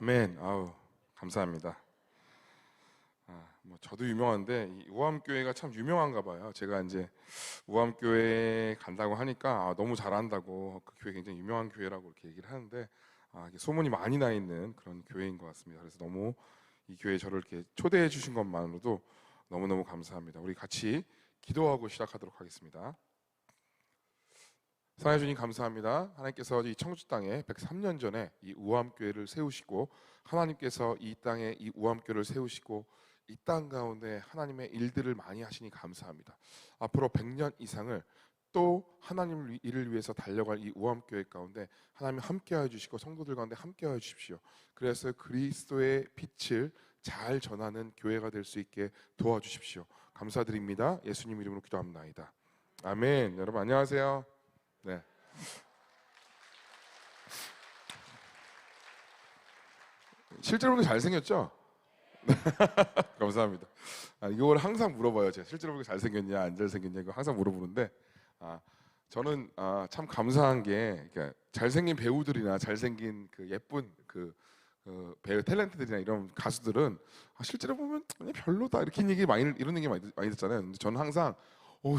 아멘. 아우 감사합니다. 저도 유명한데 이 우암교회가 참 유명한가 봐요. 제가 이제 우암교회 간다고 하니까 너무 잘한다고 그 교회 굉장히 유명한 교회라고 이렇게 얘기를 하는데 이게 소문이 많이 나 있는 그런 교회인 것 같습니다. 그래서 너무 이 교회에 저를 이렇게 초대해 주신 것만으로도 너무너무 감사합니다. 우리 같이 기도하고 시작하도록 하겠습니다. 사랑해 주님 감사합니다. 하나님께서 이 청주 땅에 103년 전에 이 우암교회를 세우시고 하나님께서 이 땅에 이 우암교회를 세우시고 이 땅 가운데 하나님의 일들을 많이 하시니 감사합니다. 앞으로 100년 이상을 또 하나님 일을 위해서 달려갈 이 우암교회 가운데 하나님 함께하여 주시고 성도들 가운데 함께하여 주십시오. 그래서 그리스도의 빛을 잘 전하는 교회가 될 수 있게 도와주십시오. 감사드립니다. 예수님 이름으로 기도합니다. 아멘. 여러분 안녕하세요. 네. 실제로 보기 잘생겼죠? 감사합니다. 이걸 항상 물어봐요. 제가 실제로 보기 잘생겼냐 안 잘생겼냐 이거 항상 물어보는데 저는 참 감사한 게 그러니까 잘생긴 배우들이나 잘생긴 그 예쁜 그 배우 탤런트들이나 이런 가수들은 실제로 보면 그냥 별로다 이렇게 이런 얘기 많이 듣잖아요. 근데 저는 항상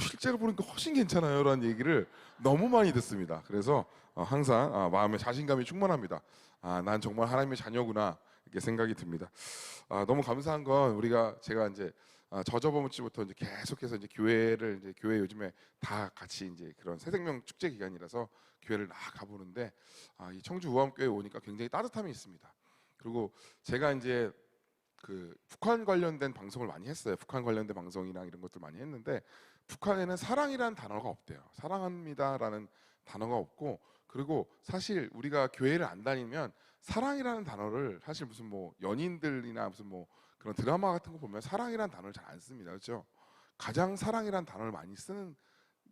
실제로 보니까 훨씬 괜찮아요라는 얘기를 너무 많이 듣습니다. 그래서 항상 마음에 자신감이 충만합니다. 난 정말 하나님의 자녀구나 이렇게 생각이 듭니다. 너무 감사한 건 제가 이제 저저번주부터 이제 계속해서 이제 교회 요즘에 다 같이 이제 그런 새생명 축제 기간이라서 교회를 나가 보는데 이 청주 우암교회 오니까 굉장히 따뜻함이 있습니다. 그리고 제가 이제 그 북한 관련된 방송을 많이 했어요. 북한 관련된 방송이랑 이런 것들 많이 했는데 북한에는 사랑이라는 단어가 없대요. 사랑합니다라는 단어가 없고 그리고 사실 우리가 교회를 안 다니면 사랑이라는 단어를 사실 무슨 뭐 연인들이나 무슨 뭐 그런 드라마 같은 거 보면 사랑이라는 단어를 잘 안 씁니다. 그렇죠? 가장 사랑이라는 단어를 많이 쓰는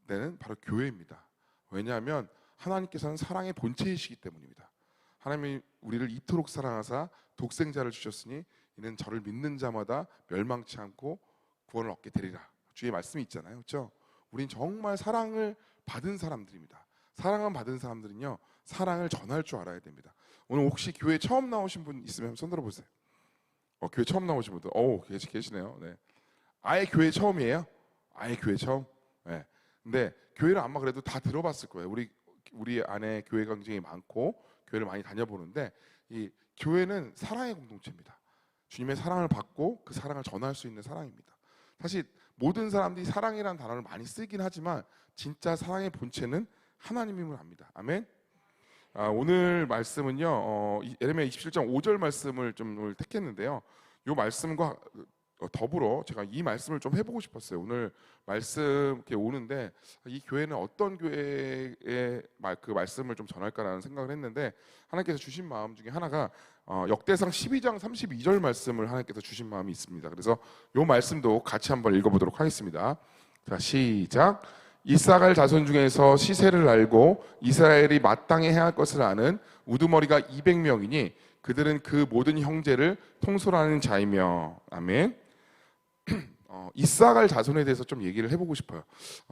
데는 바로 교회입니다. 왜냐하면 하나님께서는 사랑의 본체이시기 때문입니다. 하나님이 우리를 이토록 사랑하사 독생자를 주셨으니 이는 저를 믿는 자마다 멸망치 않고 구원을 얻게 되리라. 주의 말씀이 있잖아요. 그렇죠? 우린 정말 사랑을 받은 사람들입니다. 사랑을 받은 사람들은요. 사랑을 전할 줄 알아야 됩니다. 오늘 혹시 교회 처음 나오신 분 있으면 손 들어보세요. 교회 처음 나오신 분들 계시네요. 네. 아예 교회 처음이에요? 아예 교회 처음? 네. 근데 교회를 아마 그래도 다 들어봤을 거예요. 우리 안에 교회가 굉장히 많고 교회를 많이 다녀보는데 이 교회는 사랑의 공동체입니다. 주님의 사랑을 받고 그 사랑을 전할 수 있는 사랑입니다. 사실 모든 사람들이 사랑이라는 단어를 많이 쓰긴 하지만 진짜 사랑의 본체는 하나님임을 압니다. 아멘. 오늘 말씀은요 예레미야 27장 5절 말씀을 좀 택했는데요. 이 말씀과 더불어 제가 이 말씀을 좀 해보고 싶었어요. 오늘 말씀 이렇게 오는데 이 교회는 어떤 교회의 그 말씀을 좀 전할까라는 생각을 했는데 하나님께서 주신 마음 중에 하나가 역대상 12장 32절 말씀을 하나님께서 주신 마음이 있습니다. 그래서 이 말씀도 같이 한번 읽어보도록 하겠습니다. 자, 시작. 이사갈 자손 중에서 시세를 알고 이스라엘이 마땅히 해야 할 것을 아는 우두머리가 200명이니 그들은 그 모든 형제를 통솔하는 자이며. 아멘. 이사갈 자손에 대해서 좀 얘기를 해보고 싶어요.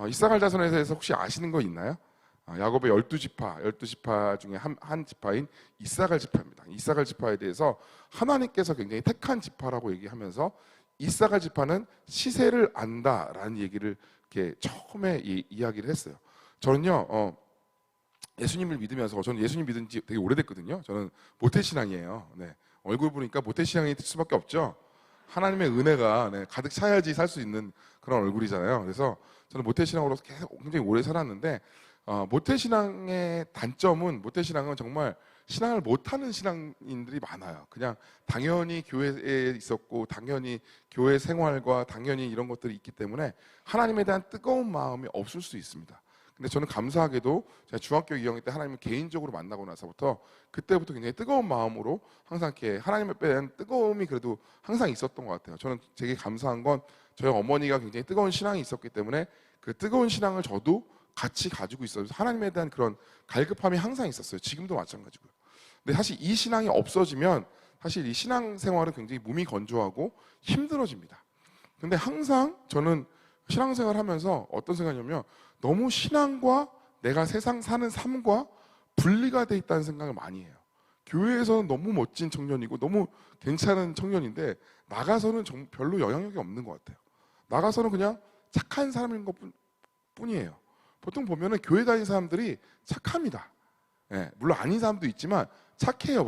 이사갈 자손에 대해서 혹시 아시는 거 있나요? 야곱의 12지파 중에 한 지파인 이사갈 지파입니다. 이사갈 지파에 대해서 하나님께서 굉장히 택한 지파라고 얘기하면서 이사갈 지파는 시세를 안다라는 얘기를 이렇게 처음에 이야기를 했어요. 저는요 예수님을 믿으면서 저는 예수님 믿은 지 되게 오래됐거든요. 저는 모태신앙이에요. 네. 얼굴 보니까 모태신앙이 될 수밖에 없죠. 하나님의 은혜가 가득 차야지 살 수 있는 그런 얼굴이잖아요. 그래서 저는 모태신앙으로 계속 굉장히 오래 살았는데 모태신앙의 단점은 모태신앙은 정말 신앙을 못하는 신앙인들이 많아요. 그냥 당연히 교회에 있었고 당연히 교회 생활과 당연히 이런 것들이 있기 때문에 하나님에 대한 뜨거운 마음이 없을 수 있습니다. 근데 저는 감사하게도 제가 중학교 2학년 때 하나님을 개인적으로 만나고 나서부터 그때부터 굉장히 뜨거운 마음으로 항상 이렇게 하나님에 대한 뜨거움이 그래도 항상 있었던 것 같아요. 저는 되게 감사한 건 저희 어머니가 굉장히 뜨거운 신앙이 있었기 때문에 그 뜨거운 신앙을 저도 같이 가지고 있어서 하나님에 대한 그런 갈급함이 항상 있었어요. 지금도 마찬가지고요. 근데 사실 이 신앙이 없어지면 사실 이 신앙 생활은 굉장히 몸이 건조하고 힘들어집니다. 근데 항상 저는 신앙생활 하면서 어떤 생각이냐면 너무 신앙과 내가 세상 사는 삶과 분리가 돼 있다는 생각을 많이 해요. 교회에서는 너무 멋진 청년이고 너무 괜찮은 청년인데 나가서는 별로 영향력이 없는 것 같아요. 나가서는 그냥 착한 사람인 것 뿐이에요. 보통 보면은 교회 다니는 사람들이 착합니다. 예, 물론 아닌 사람도 있지만 착해요.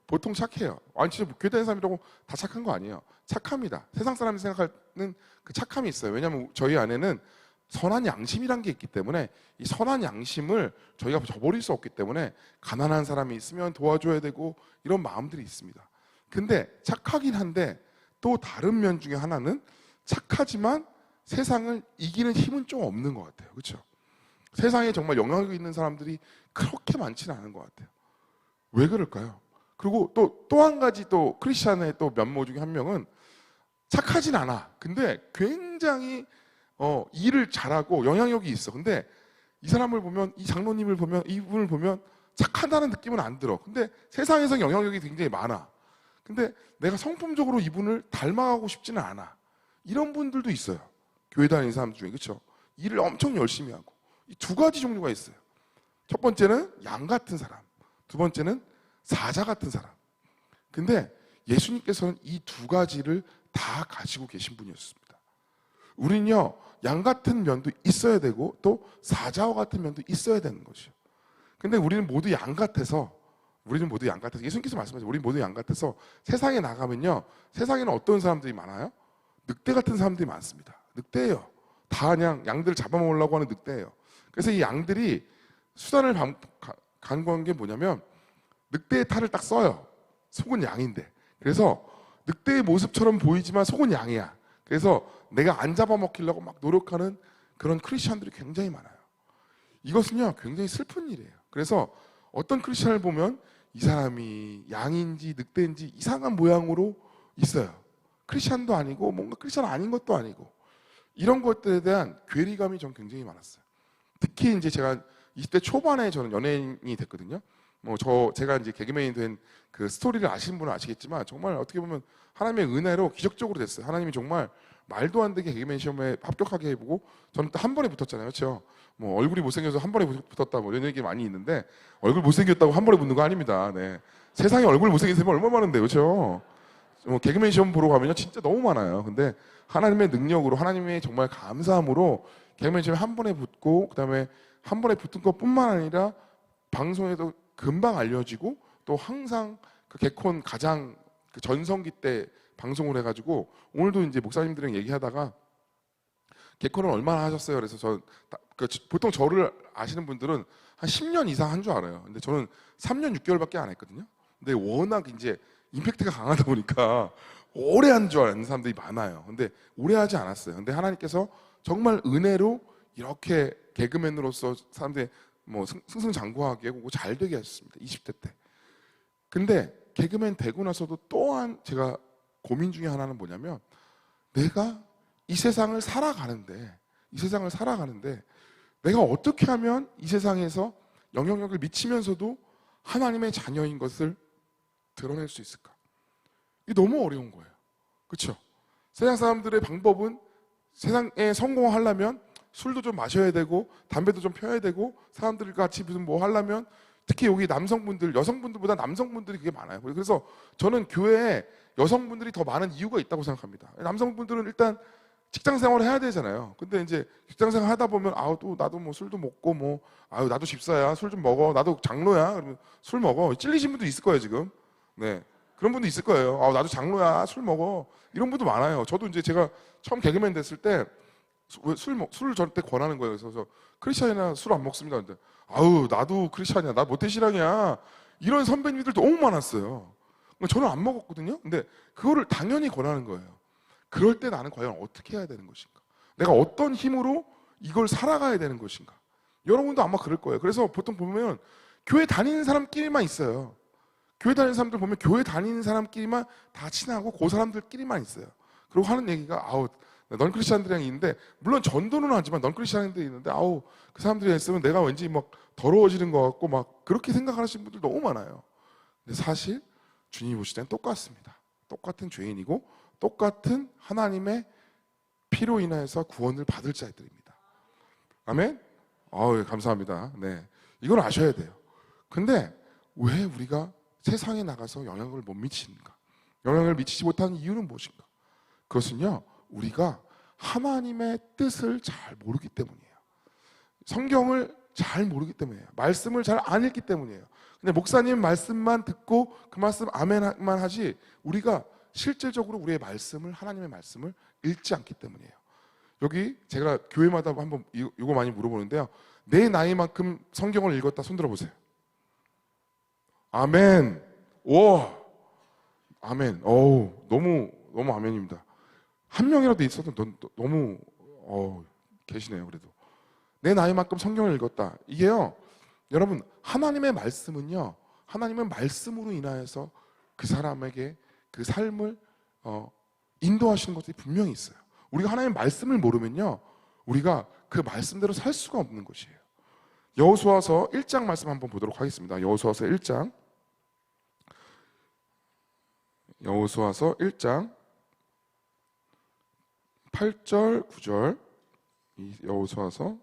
보통 착해요. 아니 진짜 교회 다니는 사람이라고 다 착한 거 아니에요. 착합니다. 세상 사람이 생각하는 그 착함이 있어요. 왜냐하면 저희 안에는 선한 양심이란 게 있기 때문에 이 선한 양심을 저희가 저버릴 수 없기 때문에 가난한 사람이 있으면 도와줘야 되고 이런 마음들이 있습니다. 근데 착하긴 한데 또 다른 면 중에 하나는 착하지만 세상을 이기는 힘은 좀 없는 것 같아요. 그렇죠? 세상에 정말 영향력 있는 사람들이 그렇게 많지는 않은 것 같아요. 왜 그럴까요? 그리고 또 한 가지 또 크리스찬의 또 면모 중에 한 명은 착하진 않아. 근데 굉장히 일을 잘하고 영향력이 있어. 근데 이 사람을 보면, 이 장로님을 보면, 이분을 보면 착하다는 느낌은 안 들어. 근데 세상에서 영향력이 굉장히 많아. 근데 내가 성품적으로 이분을 닮아가고 싶지는 않아. 이런 분들도 있어요. 교회 다니는 사람 중에. 그렇죠? 일을 엄청 열심히 하고. 이 두 가지 종류가 있어요. 첫 번째는 양 같은 사람. 두 번째는 사자 같은 사람. 근데 예수님께서는 이 두 가지를 다 가지고 계신 분이었습니다. 우리는요, 양 같은 면도 있어야 되고 또 사자와 같은 면도 있어야 되는 것이요. 근데 우리는 모두 양 같아서 예수님께서 말씀하셨어요. 우리 모두 양 같아서 세상에 나가면요, 세상에는 어떤 사람들이 많아요? 늑대 같은 사람들이 많습니다. 늑대예요. 다 그냥 양들을 잡아먹으려고 하는 늑대예요. 그래서 이 양들이 수단을 간구한 게 뭐냐면 늑대의 탈을 딱 써요. 속은 양인데. 그래서 늑대의 모습처럼 보이지만 속은 양이야. 그래서 내가 안 잡아먹히려고 막 노력하는 그런 크리스천들이 굉장히 많아요. 이것은요, 굉장히 슬픈 일이에요. 그래서 어떤 크리스천을 보면 이 사람이 양인지 늑대인지 이상한 모양으로 있어요. 크리스천도 아니고 뭔가 크리스천 아닌 것도 아니고 이런 것들에 대한 괴리감이 전 굉장히 많았어요. 특히 이제 제가 20대 초반에 저는 연예인이 됐거든요. 제가 이제 개그맨이 된 그 스토리를 아시는 분은 아시겠지만 정말 어떻게 보면 하나님의 은혜로 기적적으로 됐어요. 하나님이 정말 말도 안 되게 개그맨 시험에 합격하게 해보고 저는 또 한 번에 붙었잖아요. 그렇죠? 얼굴이 못생겨서 한 번에 붙었다 이런 얘기 많이 있는데 얼굴 못생겼다고 한 번에 붙는 거 아닙니다. 네. 세상에 얼굴 못생긴 사람이 얼마나 많은데 그렇죠? 개그맨 시험 보러 가면요 진짜 너무 많아요. 근데 하나님의 능력으로 하나님의 정말 감사함으로 개그맨 시험에 한 번에 붙고 그다음에 한 번에 붙은 것뿐만 아니라 방송에도 금방 알려지고 또 항상 그 개콘 가장 그 전성기 때 방송을 해가지고 오늘도 이제 목사님들이랑 얘기하다가 개콘을 얼마나 하셨어요? 그래서 보통 저를 아시는 분들은 한 10년 이상 한 줄 알아요. 근데 저는 3년 6개월밖에 안 했거든요. 근데 워낙 이제 임팩트가 강하다 보니까 오래 한 줄 아는 사람들이 많아요. 근데 오래 하지 않았어요. 근데 하나님께서 정말 은혜로 이렇게 개그맨으로서 사람들이 승승장구하게 하고 잘 되게 하셨습니다. 20대 때. 근데 개그맨 되고 나서도 또한 제가 고민 중에 하나는 뭐냐면 내가 이 세상을 살아가는데 내가 어떻게 하면 이 세상에서 영향력을 미치면서도 하나님의 자녀인 것을 드러낼 수 있을까? 이게 너무 어려운 거예요. 그렇죠? 세상 사람들의 방법은 세상에 성공하려면 술도 좀 마셔야 되고 담배도 좀 펴야 되고 사람들과 같이 무슨 뭐 하려면 특히 여기 남성분들, 여성분들보다 남성분들이 그게 많아요. 그래서 저는 교회에 여성분들이 더 많은 이유가 있다고 생각합니다. 남성분들은 일단 직장 생활을 해야 되잖아요. 근데 이제 직장 생활 하다 보면 또 나도 뭐 술도 먹고 나도 집사야 술 좀 먹어 나도 장로야 그러면 술 먹어 찔리신 분도 있을 거예요 지금. 네 그런 분도 있을 거예요. 나도 장로야 술 먹어 이런 분도 많아요. 저도 이제 제가 처음 개그맨 됐을 때 술을 저한테 권하는 거예요. 그래서 크리스찬이나 술 안 먹습니다. 근데 나도 크리스찬이야 나 모태신앙이야 이런 선배님들 너무 많았어요. 저는 안 먹었거든요. 근데 그거를 당연히 권하는 거예요. 그럴 때 나는 과연 어떻게 해야 되는 것인가? 내가 어떤 힘으로 이걸 살아가야 되는 것인가? 여러분도 아마 그럴 거예요. 그래서 보통 보면 교회 다니는 사람끼리만 있어요. 교회 다니는 사람들 보면 교회 다니는 사람끼리만 다 친하고 그 사람들끼리만 있어요. 그리고 하는 얘기가 넌 크리스찬들이랑 있는데 물론 전도는 하지만 넌 크리스찬들이 있는데 그 사람들이 있으면 내가 왠지 막 더러워지는 것 같고 막 그렇게 생각하시는 분들 너무 많아요. 근데 사실 주님이 보실 때는 똑같습니다. 똑같은 죄인이고 똑같은 하나님의 피로 인하여서 구원을 받을 자들입니다. 아멘? 감사합니다. 네. 이걸 아셔야 돼요. 근데 왜 우리가 세상에 나가서 영향을 못 미치는가? 영향을 미치지 못하는 이유는 무엇인가? 그것은요, 우리가 하나님의 뜻을 잘 모르기 때문이에요. 성경을 잘 모르기 때문이에요. 말씀을 잘 안 읽기 때문이에요. 근데 목사님 말씀만 듣고 그 말씀 아멘만 하지, 우리가 실질적으로 우리의 말씀을, 하나님의 말씀을 읽지 않기 때문이에요. 여기 제가 교회마다 한번 이거 많이 물어보는데요. 내 나이만큼 성경을 읽었다 손 들어보세요. 아멘. 와, 아멘. 어우, 너무 아멘입니다. 한 명이라도 있어도 너무 계시네요. 그래도 내 나이만큼 성경을 읽었다. 이게요, 여러분, 하나님의 말씀은요, 하나님은 말씀으로 인하여서 그 사람에게 그 삶을 인도하시는 것들이 분명히 있어요. 우리가 하나님의 말씀을 모르면요, 우리가 그 말씀대로 살 수가 없는 것이에요. 여호수아서 1장 말씀 한번 보도록 하겠습니다. 여호수아서 1장 8절 9절, 이 여호수아서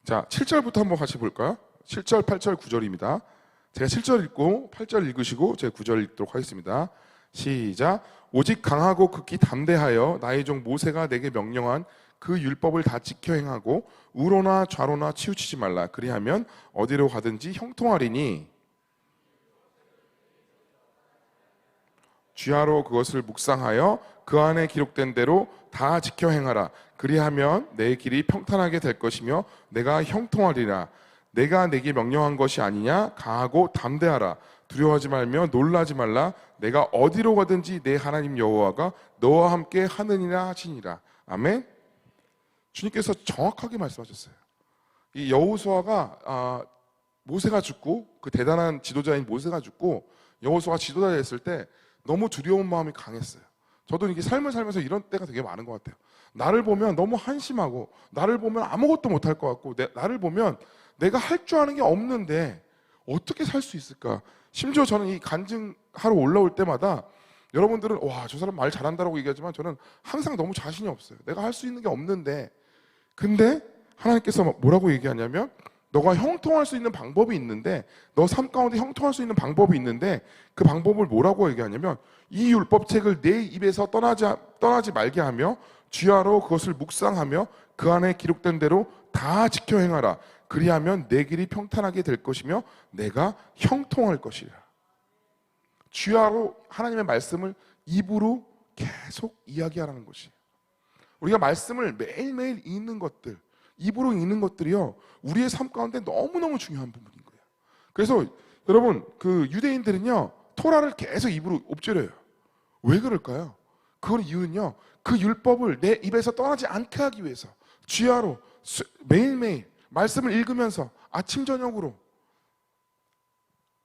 자, 7절부터 한번 같이 볼까요? 7절, 8절, 9절입니다. 제가 7절 읽고 8절 읽으시고 제가 9절 읽도록 하겠습니다. 시작. 오직 강하고 극히 담대하여 나의 종 모세가 내게 명령한 그 율법을 다 지켜 행하고 우로나 좌로나 치우치지 말라. 그리하면 어디로 가든지 형통하리니 주야로 그것을 묵상하여 그 안에 기록된 대로 다 지켜 행하라. 그리하면 내 길이 평탄하게 될 것이며 내가 형통하리라. 내가 내게 명령한 것이 아니냐? 강하고 담대하라. 두려워하지 말며 놀라지 말라. 내가 어디로 가든지 내 하나님 여호와가 너와 함께 하느니라 하시니라. 아멘. 주님께서 정확하게 말씀하셨어요. 이 여호수아가 모세가 죽고, 그 대단한 지도자인 모세가 죽고 여호수아가 지도자 됐을 때 너무 두려운 마음이 강했어요. 저도 이게 삶을 살면서 이런 때가 되게 많은 것 같아요. 나를 보면 너무 한심하고, 나를 보면 아무것도 못할 것 같고, 나를 보면 내가 할 줄 아는 게 없는데 어떻게 살 수 있을까? 심지어 저는 이 간증하러 올라올 때마다, 여러분들은 와, 저 사람 말 잘한다라고 얘기하지만 저는 항상 너무 자신이 없어요. 내가 할 수 있는 게 없는데, 근데 하나님께서 뭐라고 얘기하냐면, 너가 형통할 수 있는 방법이 있는데, 너 삶 가운데 형통할 수 있는 방법이 있는데, 그 방법을 뭐라고 얘기하냐면, 이 율법책을 내 입에서 떠나지 말게 하며 주야로 그것을 묵상하며 그 안에 기록된 대로 다 지켜 행하라. 그리하면 내 길이 평탄하게 될 것이며 내가 형통할 것이라. 주야로 하나님의 말씀을 입으로 계속 이야기하라는 것이에요. 우리가 말씀을 매일매일 읽는 것들, 입으로 읽는 것들이요, 우리의 삶 가운데 너무너무 중요한 부분인 거예요. 그래서 여러분, 그 유대인들은요, 토라를 계속 입으로 엎드려요. 왜 그럴까요? 그건 이유는요, 그 율법을 내 입에서 떠나지 않게 하기 위해서 주야로 매일매일 말씀을 읽으면서 아침 저녁으로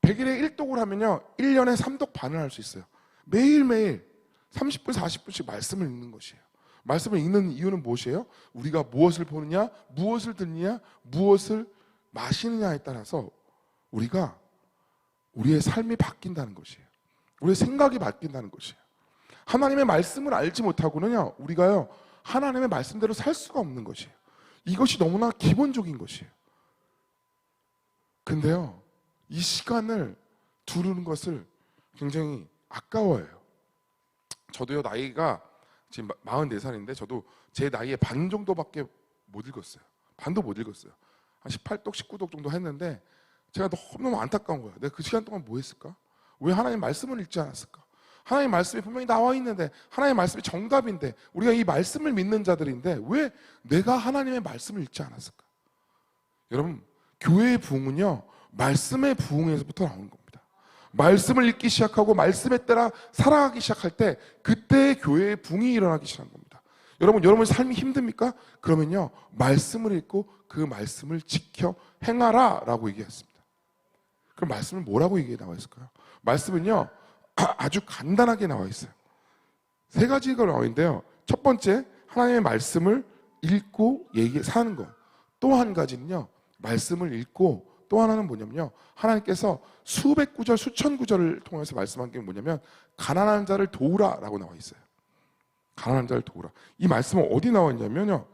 100일에 1독을 하면요 1년에 3독 반을 할 수 있어요. 매일매일 30분 40분씩 말씀을 읽는 것이에요. 말씀을 읽는 이유는 무엇이에요? 우리가 무엇을 보느냐, 무엇을 듣느냐, 무엇을 마시느냐에 따라서 우리가 우리의 삶이 바뀐다는 것이에요. 우리의 생각이 바뀐다는 것이에요. 하나님의 말씀을 알지 못하고는요, 우리가요 하나님의 말씀대로 살 수가 없는 것이에요. 이것이 너무나 기본적인 것이에요. 근데요, 이 시간을 두르는 것을 굉장히 아까워해요. 저도요, 나이가 지금 44살인데 저도 제 나이의 반 정도밖에 못 읽었어요. 반도 못 읽었어요. 한 18독, 19독 정도 했는데 제가 너무너무 안타까운 거예요. 내가 그 시간 동안 뭐 했을까? 왜 하나님 말씀을 읽지 않았을까? 하나님 말씀이 분명히 나와 있는데, 하나님 말씀이 정답인데, 우리가 이 말씀을 믿는 자들인데 왜 내가 하나님의 말씀을 읽지 않았을까? 여러분, 교회의 부흥은요, 말씀의 부흥에서부터 나오는 겁니다. 말씀을 읽기 시작하고 말씀에 따라 살아가기 시작할 때, 그때 교회의 부흥이 일어나기 시작한 겁니다. 여러분 삶이 힘듭니까? 그러면요, 말씀을 읽고 그 말씀을 지켜 행하라 라고 얘기했습니다. 그럼 말씀은 뭐라고 얘기해 나와 있을까요? 말씀은요, 아주 간단하게 나와 있어요. 세 가지가 나와 있는데요. 첫 번째, 하나님의 말씀을 읽고 사는 것. 또 한 가지는요, 말씀을 읽고, 또 하나는 뭐냐면요, 하나님께서 수백 구절, 수천 구절을 통해서 말씀한 게 뭐냐면, 가난한 자를 도우라 라고 나와 있어요. 가난한 자를 도우라. 이 말씀은 어디 나와 있냐면요.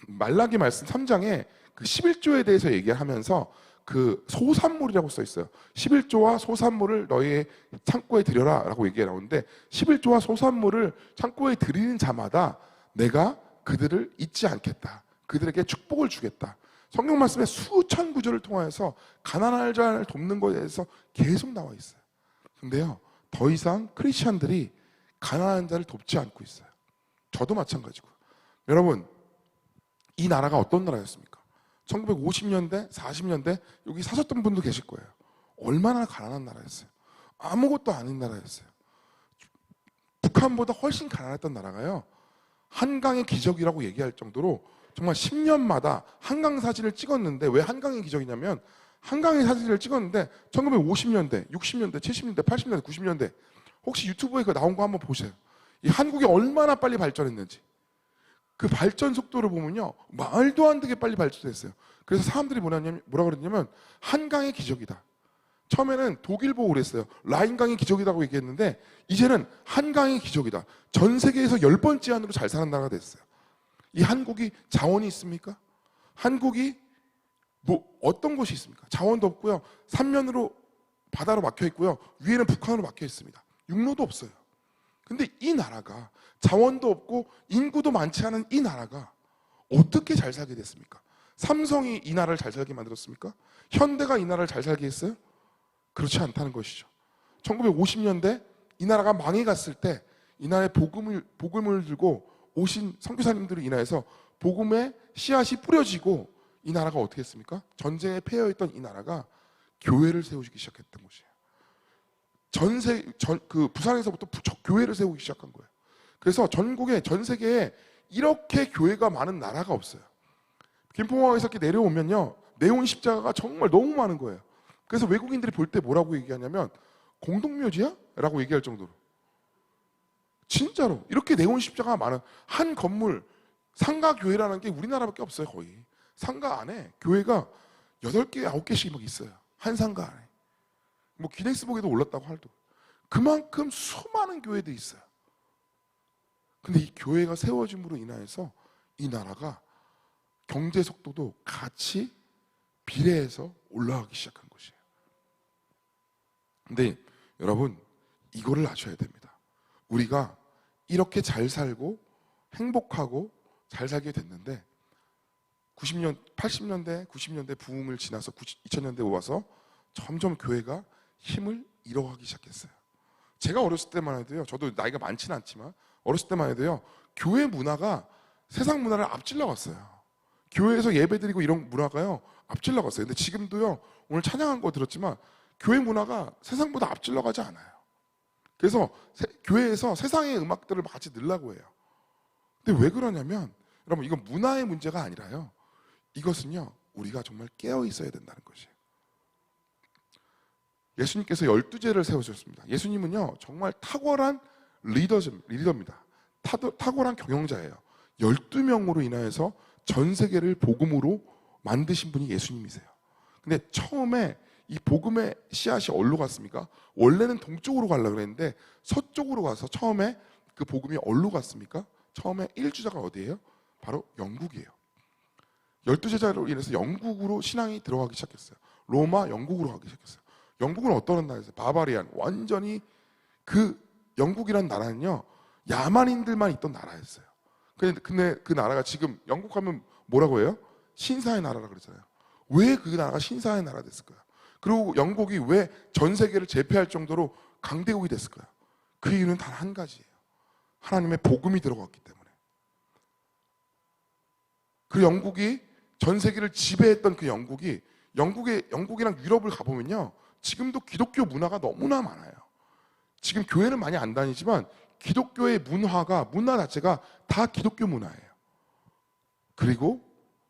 말라기 말씀 3장에 그 11조에 대해서 얘기하면서 그 소산물이라고 써 있어요. 11조와 소산물을 너희의 창고에 들여라 라고 얘기가 나오는데 11조와 소산물을 창고에 들이는 자마다 내가 그들을 잊지 않겠다. 그들에게 축복을 주겠다. 성경 말씀에 수천 구절을 통하여서 가난한 자를 돕는 것에 대해서 계속 나와 있어요. 근데요, 더 이상 크리스천들이 가난한 자를 돕지 않고 있어요. 저도 마찬가지고. 여러분, 이 나라가 어떤 나라였습니까? 1950년대, 40년대 여기 사셨던 분도 계실 거예요. 얼마나 가난한 나라였어요. 아무것도 아닌 나라였어요. 북한보다 훨씬 가난했던 나라가요. 한강의 기적이라고 얘기할 정도로 정말 10년마다 한강 사진을 찍었는데, 왜 한강의 기적이냐면 한강의 사진을 찍었는데 1950년대, 60년대, 70년대, 80년대, 90년대 혹시 유튜브에 그 나온 거 한번 보세요. 이 한국이 얼마나 빨리 발전했는지. 그 발전 속도를 보면요, 말도 안 되게 빨리 발전했어요. 그래서 사람들이 뭐라 그랬냐면 한강의 기적이다. 처음에는 독일 보고 그랬어요. 라인강의 기적이라고 얘기했는데 이제는 한강의 기적이다. 전 세계에서 10번째 안으로 잘 사는 나라가 됐어요. 이 한국이 자원이 있습니까? 한국이 뭐 어떤 곳이 있습니까? 자원도 없고요. 삼면으로 바다로 막혀 있고요. 위에는 북한으로 막혀 있습니다. 육로도 없어요. 근데 이 나라가 자원도 없고 인구도 많지 않은 이 나라가 어떻게 잘 살게 됐습니까? 삼성이 이 나라를 잘 살게 만들었습니까? 현대가 이 나라를 잘 살게 했어요? 그렇지 않다는 것이죠. 1950년대 이 나라가 망해 갔을 때 이 나라에 복음을 들고 오신 선교사님들이 이 나라에서 복음의 씨앗이 뿌려지고 이 나라가 어떻게 했습니까? 전쟁에 패해있던 이 나라가 교회를 세우기 시작했던 것이에요. 부산에서부터 교회를 세우기 시작한 거예요. 그래서 전국에, 전 세계에 이렇게 교회가 많은 나라가 없어요. 김포공항에서 이렇게 내려오면요, 네온 십자가가 정말 너무 많은 거예요. 그래서 외국인들이 볼 때 뭐라고 얘기하냐면 공동묘지야? 라고 얘기할 정도로. 진짜로 이렇게 네온 십자가가 많은 한 건물, 상가교회라는 게 우리나라밖에 없어요. 거의 상가 안에 교회가 8개, 9개씩 막 있어요. 한 상가 안에. 뭐 기네스북에도 올랐다고 할도 그만큼 수많은 교회들이 있어요. 근데 이 교회가 세워짐으로 인하여서 이 나라가 경제 속도도 같이 비례해서 올라가기 시작한 것이에요. 근데 여러분, 이거를 아셔야 됩니다. 우리가 이렇게 잘 살고 행복하고 잘 살게 됐는데 80년대, 90년대 부흥을 지나서 2000년대에 와서 점점 교회가 힘을 잃어가기 시작했어요. 제가 어렸을 때만 해도요, 저도 나이가 많지는 않지만 어렸을 때만 해도요, 교회 문화가 세상 문화를 앞질러 갔어요. 교회에서 예배드리고 이런 문화가요, 앞질러 갔어요. 근데 지금도요, 오늘 찬양한 거 들었지만 교회 문화가 세상보다 앞질러 가지 않아요. 그래서 교회에서 세상의 음악들을 같이 넣으려고 해요. 근데 왜 그러냐면 여러분, 이건 문화의 문제가 아니라요, 이것은요, 우리가 정말 깨어 있어야 된다는 것이에요. 예수님께서 12제를 세우셨습니다. 예수님은요, 정말 탁월한 리더입니다. 탁월한 경영자예요. 12명으로 인하여서 전 세계를 복음으로 만드신 분이 예수님이세요. 근데 처음에 이 복음의 씨앗이 어디로 갔습니까? 원래는 동쪽으로 가려고 그랬는데 서쪽으로 가서 처음에 그 복음이 어디로 갔습니까? 처음에 1주자가 어디예요? 바로 영국이에요. 12제자로 인해서 영국으로 신앙이 들어가기 시작했어요. 로마, 영국으로 가기 시작했어요. 영국은 어떤 나라였어요? 바바리안. 완전히 그 영국이란 나라는요, 야만인들만 있던 나라였어요. 근데 그 나라가 지금 영국 하면 뭐라고 해요? 신사의 나라라고 그러잖아요. 왜 그 나라가 신사의 나라가 됐을까요? 그리고 영국이 왜 전 세계를 제패할 정도로 강대국이 됐을까요? 그 이유는 단 한 가지예요. 하나님의 복음이 들어갔기 때문에. 그 영국이 전 세계를 지배했던 그 영국이랑 유럽을 가보면요, 지금도 기독교 문화가 너무나 많아요. 지금 교회는 많이 안 다니지만 기독교의 문화 자체가 다 기독교 문화예요. 그리고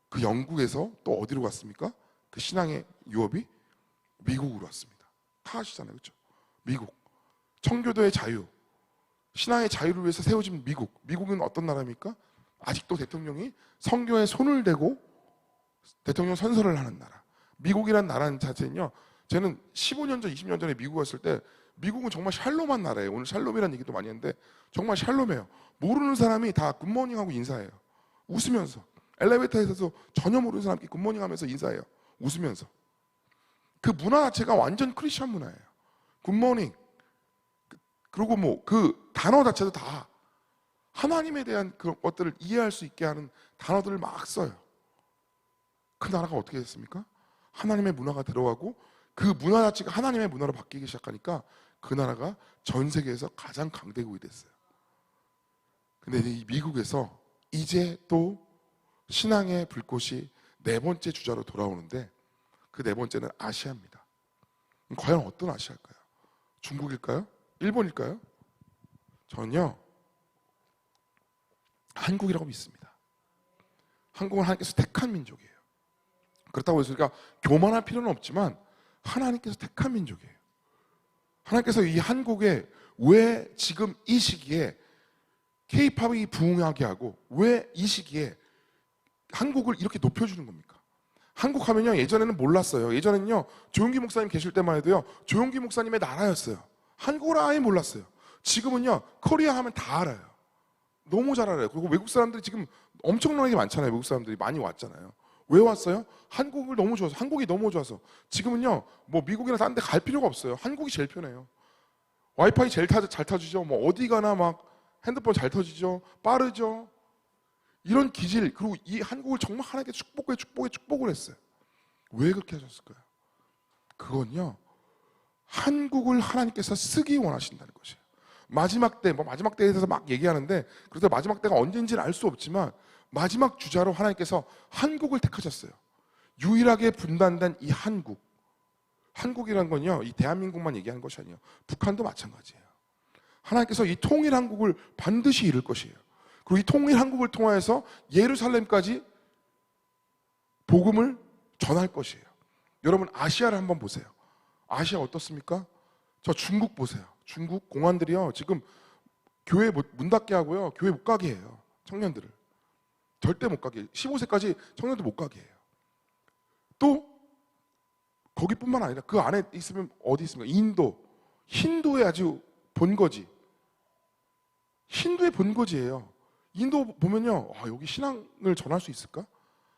그 영국에서 또 어디로 갔습니까? 그 신앙의 유업이 미국으로 왔습니다. 다 아시잖아요, 그렇죠? 미국. 청교도의 자유, 신앙의 자유를 위해서 세워진 미국. 미국은 어떤 나라입니까? 아직도 대통령이 성경에 손을 대고 대통령 선서를 하는 나라. 미국이란 나라는 자체는요, 쟤는 15년 전, 20년 전에 미국 왔을 때 미국은 정말 샬롬한 나라예요. 오늘 샬롬이라는 얘기도 많이 했는데 정말 샬롬해요. 모르는 사람이 다 굿모닝하고 인사해요. 웃으면서. 엘리베이터에서도 전혀 모르는 사람께 굿모닝 하면서 인사해요. 웃으면서. 그 문화 자체가 완전 크리스천 문화예요. 굿모닝. 그리고 뭐 그 단어 자체도 다 하나님에 대한 그런 것들을 이해할 수 있게 하는 단어들을 막 써요. 그 나라가 어떻게 됐습니까? 하나님의 문화가 들어가고 그 문화 자체가 하나님의 문화로 바뀌기 시작하니까 그 나라가 전 세계에서 가장 강대국이 됐어요. 근데 이 미국에서 이제 또 신앙의 불꽃이 네 번째 주자로 돌아오는데 그 네 번째는 아시아입니다. 과연 어떤 아시아일까요? 중국일까요? 일본일까요? 저는요 한국이라고 믿습니다. 한국은 하나님께서 택한 민족이에요. 그렇다고 해서 우리가 교만할 필요는 없지만 하나님께서 택한 민족이에요. 하나님께서 이 한국에 왜 지금 이 시기에 K-팝이 부흥하게 하고 왜 이 시기에 한국을 이렇게 높여주는 겁니까? 한국 하면요 예전에는 몰랐어요. 예전에는요 조용기 목사님 계실 때만 해도요 조용기 목사님의 나라였어요. 한국을 아예 몰랐어요. 지금은요 코리아 하면 다 알아요. 너무 잘 알아요. 그리고 외국 사람들이 지금 엄청나게 많잖아요. 외국 사람들이 많이 왔잖아요. 왜 왔어요? 한국을 너무 좋아서, 한국이 너무 좋아서. 지금은요 뭐 미국이나 다른 데 갈 필요가 없어요. 한국이 제일 편해요. 와이파이 잘 타주죠. 뭐 어디 가나 막 핸드폰 잘 터지죠. 빠르죠. 이런 기질, 그리고 이 한국을 정말 하나님께 축복을 했어요. 왜 그렇게 하셨을까요? 그건요 한국을 하나님께서 쓰기 원하신다는 것이에요. 마지막 때, 뭐 마지막 때에 대해서 막 얘기하는데 그래서 마지막 때가 언제인지는 알 수 없지만 마지막 주자로 하나님께서 한국을 택하셨어요. 유일하게 분단된 이 한국이라는 건요 이 대한민국만 얘기하는 것이 아니에요. 북한도 마찬가지예요. 하나님께서 이 통일 한국을 반드시 이룰 것이에요. 그리고 이 통일 한국을 통하여서 예루살렘까지 복음을 전할 것이에요. 여러분 아시아를 한번 보세요. 아시아 어떻습니까? 저 중국 보세요. 중국 공안들이요 지금 교회 문 닫게 하고요 교회 못 가게 해요. 청년들을 절대 못 가게 해요. 15세까지 청년들 못 가게 해요. 또 거기뿐만 아니라 그 안에 있으면 어디 있습니까? 인도, 힌두의 아주 본거지. 힌두의 본거지예요. 인도 보면요 여기 신앙을 전할 수 있을까?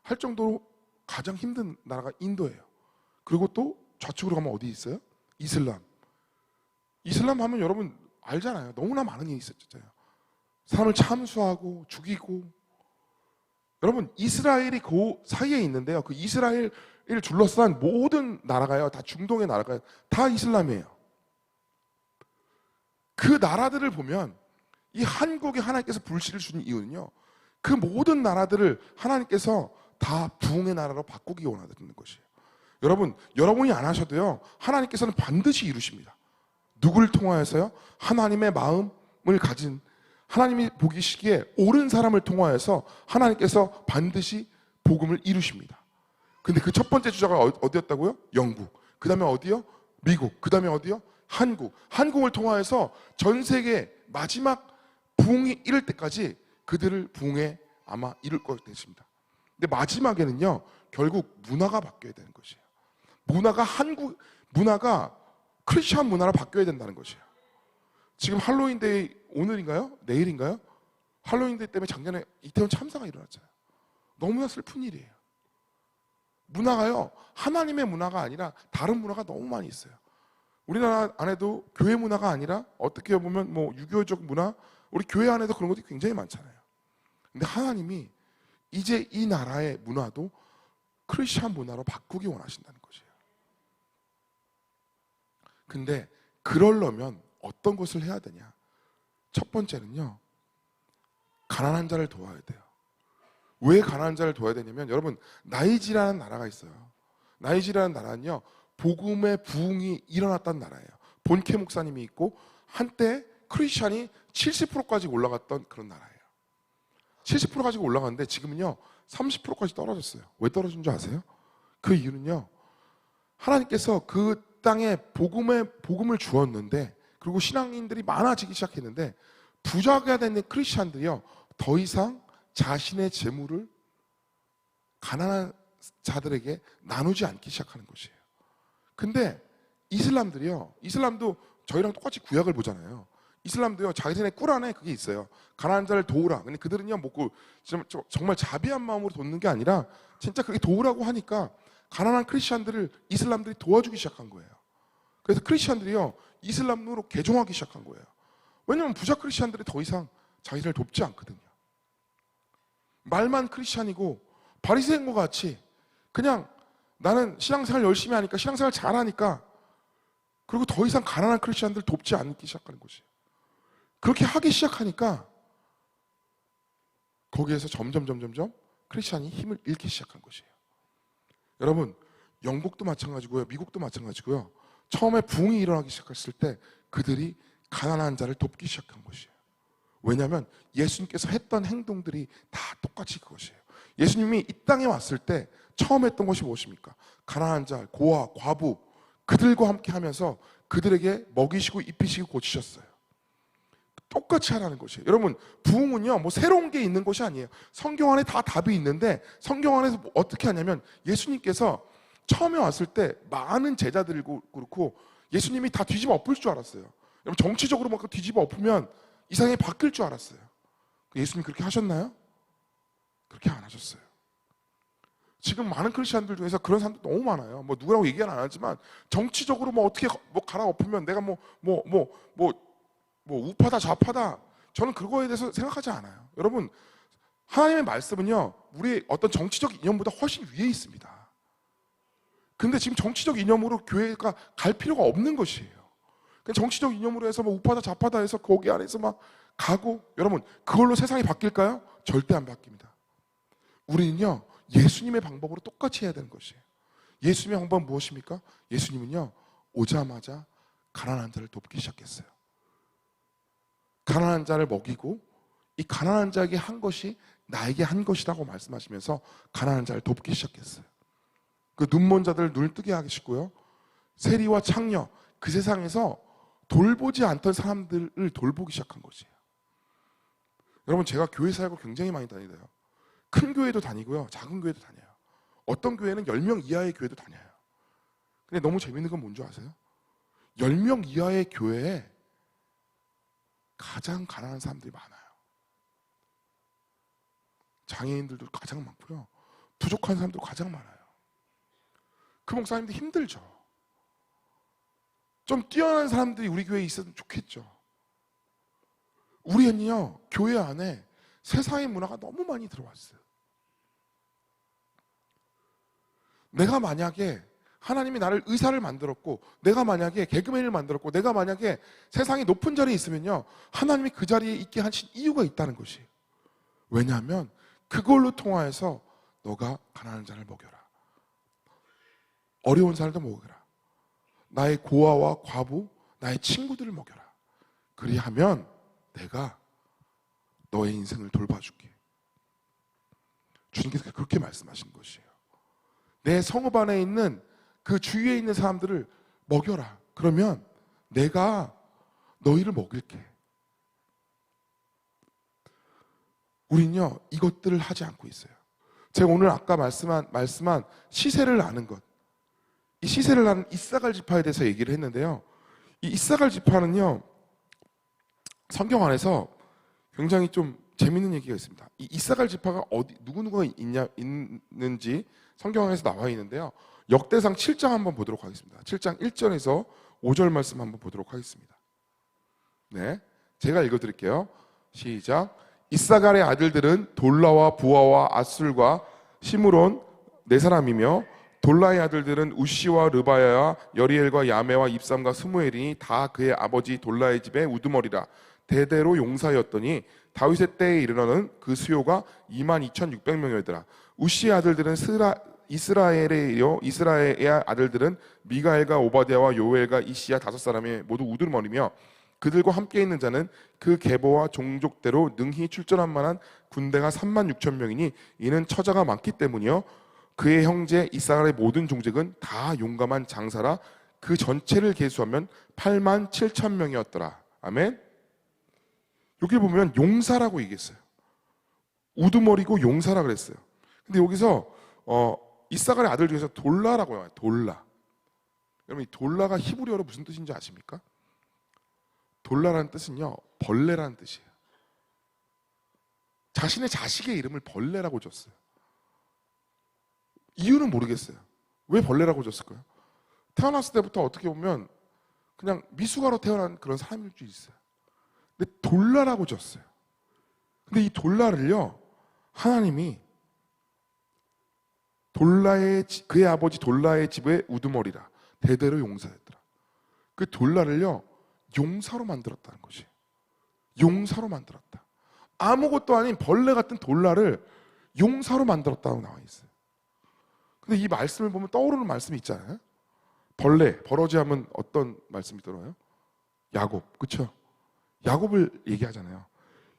할 정도로 가장 힘든 나라가 인도예요. 그리고 또 좌측으로 가면 어디 있어요? 이슬람 하면 여러분 알잖아요. 너무나 많은 일이 있었잖아요. 사람을 참수하고 죽이고. 여러분 이스라엘이 그 사이에 있는데요. 그 이스라엘을 둘러싼 모든 나라가요. 다 중동의 나라가요. 다 이슬람이에요. 그 나라들을 보면 이 한국에 하나님께서 불씨를 주신 이유는요. 그 모든 나라들을 하나님께서 다 부흥의 나라로 바꾸기 원하는 것이에요. 여러분이 안 하셔도요. 하나님께서는 반드시 이루십니다. 누구를 통하여서요? 하나님의 마음을 가진 하나님이 보시기에 옳은 사람을 통하여서 하나님께서 반드시 복음을 이루십니다. 근데 그 첫 번째 주자가 어디였다고요? 영국. 그 다음에 어디요? 미국. 그 다음에 어디요? 한국. 한국을 통하여서 전 세계 마지막 부흥이 이를 때까지 그들을 부흥에 아마 이룰 것 같습니다. 근데 마지막에는요 결국 문화가 바뀌어야 되는 것이에요. 문화가 크리스천 문화로 바뀌어야 된다는 것이에요. 지금 할로윈데이 오늘인가요? 내일인가요? 할로윈데이 때문에 작년에 이태원 참사가 일어났잖아요. 너무나 슬픈 일이에요. 문화가요 하나님의 문화가 아니라 다른 문화가 너무 많이 있어요. 우리나라 안에도 교회 문화가 아니라 어떻게 보면 뭐 유교적 문화, 우리 교회 안에도 그런 것들이 굉장히 많잖아요. 근데 하나님이 이제 이 나라의 문화도 크리스천 문화로 바꾸기 원하신다는 것이에요. 근데 그러려면 어떤 것을 해야 되냐? 첫 번째는요 가난한 자를 도와야 돼요. 왜 가난한 자를 도와야 되냐면 여러분 나이지라는 나라가 있어요. 나이지라는 나라는요 복음의 부흥이 일어났던 나라예요. 본케 목사님이 있고 한때 크리스천이 70%까지 올라갔던 그런 나라예요. 70%까지 올라갔는데 지금은요 30%까지 떨어졌어요. 왜 떨어진 줄 아세요? 그 이유는요 하나님께서 그 땅에 복음을 주었는데 그리고 신앙인들이 많아지기 시작했는데 부자가 되는 크리스천들이요 더 이상 자신의 재물을 가난한 자들에게 나누지 않기 시작하는 것이에요. 근데 이슬람도 저희랑 똑같이 구약을 보잖아요. 이슬람도요, 자기네 꿀 안에 그게 있어요. 가난한 자를 도우라. 근데 그들은요, 정말 자비한 마음으로 돕는 게 아니라 진짜 그게 도우라고 하니까 가난한 크리스천들을 이슬람들이 도와주기 시작한 거예요. 그래서 크리스천들이요, 이슬람으로 개종하기 시작한 거예요. 왜냐하면 부자 크리스천들이 더 이상 자기를 돕지 않거든요. 말만 크리스천이고 바리새인과 같이 그냥 나는 신앙생활 열심히 하니까, 신앙생활 잘하니까, 그리고 더 이상 가난한 크리스천들 돕지 않기 시작하는 것이에요. 그렇게 하기 시작하니까 거기에서 점점 크리스천이 힘을 잃기 시작한 것이에요. 여러분, 영국도 마찬가지고요, 미국도 마찬가지고요. 처음에 붕이 일어나기 시작했을 때 그들이 가난한 자를 돕기 시작한 것이에요. 왜냐하면 예수님께서 했던 행동들이 다 똑같이 그것이에요. 예수님이 이 땅에 왔을 때 처음 했던 것이 무엇입니까? 가난한 자, 고아, 과부, 그들과 함께 하면서 그들에게 먹이시고 입히시고 고치셨어요. 똑같이 하라는 것이에요. 여러분, 부흥은요, 뭐 새로운 게 있는 것이 아니에요. 성경 안에 다 답이 있는데, 성경 안에서 어떻게 하냐면, 예수님께서 처음에 왔을 때 많은 제자들이 그렇고 예수님이 다 뒤집어 엎을 줄 알았어요. 여러분, 정치적으로 막 뒤집어 엎으면 이 세상이 바뀔 줄 알았어요. 예수님 그렇게 하셨나요? 그렇게 안 하셨어요. 지금 많은 크리스천들 중에서 그런 사람들 너무 많아요. 뭐 누구라고 얘기는 안 하지만 정치적으로 뭐 어떻게 뭐 갈아엎으면 내가 우파다 좌파다, 저는 그거에 대해서 생각하지 않아요. 여러분, 하나님의 말씀은요, 우리의 어떤 정치적 이념보다 훨씬 위에 있습니다. 근데 지금 정치적 이념으로 교회가 갈 필요가 없는 것이에요. 정치적 이념으로 해서 뭐 우파다 좌파다 해서 거기 안에서 막 가고, 여러분, 그걸로 세상이 바뀔까요? 절대 안 바뀝니다. 우리는요, 예수님의 방법으로 똑같이 해야 되는 것이에요. 예수님의 방법은 무엇입니까? 예수님은요, 오자마자 가난한 자를 돕기 시작했어요. 가난한 자를 먹이고, 이 가난한 자에게 한 것이 나에게 한 것이라고 말씀하시면서 가난한 자를 돕기 시작했어요. 그 눈먼 자들을 눈을 뜨게 하시고요, 세리와 창녀, 그 세상에서 돌보지 않던 사람들을 돌보기 시작한 것이에요. 여러분, 제가 교회 사역을 굉장히 많이 다니고요, 큰 교회도 다니고요, 작은 교회도 다녀요. 어떤 교회는 10명 이하의 교회도 다녀요. 근데 너무 재밌는 건 뭔지 아세요? 10명 이하의 교회에 가장 가난한 사람들이 많아요. 장애인들도 가장 많고요, 부족한 사람도 가장 많아요. 그 목사님도 힘들죠. 좀 뛰어난 사람들이 우리 교회에 있었으면 좋겠죠. 우리는요, 교회 안에 세상의 문화가 너무 많이 들어왔어요. 내가 만약에 하나님이 나를 의사를 만들었고, 내가 만약에 개그맨을 만들었고, 내가 만약에 세상의 높은 자리에 있으면요, 하나님이 그 자리에 있게 하신 이유가 있다는 것이에요. 왜냐하면 그걸로 통하여서 너가 가난한 자를 먹여라, 어려운 사람도 먹여라, 나의 고아와 과부, 나의 친구들을 먹여라. 그리하면 내가 너의 인생을 돌봐줄게. 주님께서 그렇게 말씀하신 것이에요. 내 성읍 안에 있는 그 주위에 있는 사람들을 먹여라. 그러면 내가 너희를 먹일게. 우린요, 이것들을 하지 않고 있어요. 제가 오늘 아까 말씀한 시세를 나는 것, 이 시세를 나는 이사갈 지파에 대해서 얘기를 했는데요, 이 이사갈 지파는요, 성경 안에서 굉장히 좀 재밌는 얘기가 있습니다. 이 이사갈 지파가 누구누가 있는지 성경 안에서 나와 있는데요, 역대상 7장 한번 보도록 하겠습니다. 7장 1절에서 5절 말씀 한번 보도록 하겠습니다. 네, 제가 읽어드릴게요. 시작. 이사갈의 아들들은 돌라와 부하와 아술과 시므론 네 사람이며, 돌라의 아들들은 우시와 르바야와 여리엘과 야메와 입삼과 스무엘이니 다 그의 아버지 돌라의 집의 우두머리라. 대대로 용사였더니 다윗의 때에 이르러는 그 수요가 22,600명이더라. 우시의 아들들은 이스라엘의 아들들은 미가엘과 오바댜와 요엘과 이시야 5사람이 모두 우두머리며, 그들과 함께 있는 자는 그 계보와 종족대로 능히 출전할 만한 군대가 36,000명이니 이는 처자가 많기 때문이요. 그의 형제 이사갈의 모든 종족은 다 용감한 장사라. 그 전체를 계수하면 87,000명이었더라. 아멘. 여기 보면 용사라고 얘기했어요. 우두머리고 용사라 그랬어요. 근데 여기서 이사갈의 아들 중에서 돌라라고 해요. 돌라. 여러분 이 돌라가 히브리어로 무슨 뜻인지 아십니까? 돌라라는 뜻은요 벌레라는 뜻이에요. 자신의 자식의 이름을 벌레라고 줬어요. 이유는 모르겠어요. 왜 벌레라고 줬을까요? 태어났을 때부터 어떻게 보면 그냥 미숙아로 태어난 그런 사람일 수 있어요. 근데 돌라라고 줬어요. 근데 이 돌라를요 하나님이 그의 아버지 돌라의 집의 우두머리라 대대로 용사였더라. 그 돌라를요 용사로 만들었다는 것이에요. 용사로 만들었다. 아무것도 아닌 벌레 같은 돌라를 용사로 만들었다고 나와 있어요. 근데 이 말씀을 보면 떠오르는 말씀이 있잖아요. 벌레, 버러지 하면 어떤 말씀이 들어요? 야곱, 그렇죠? 야곱을 얘기하잖아요.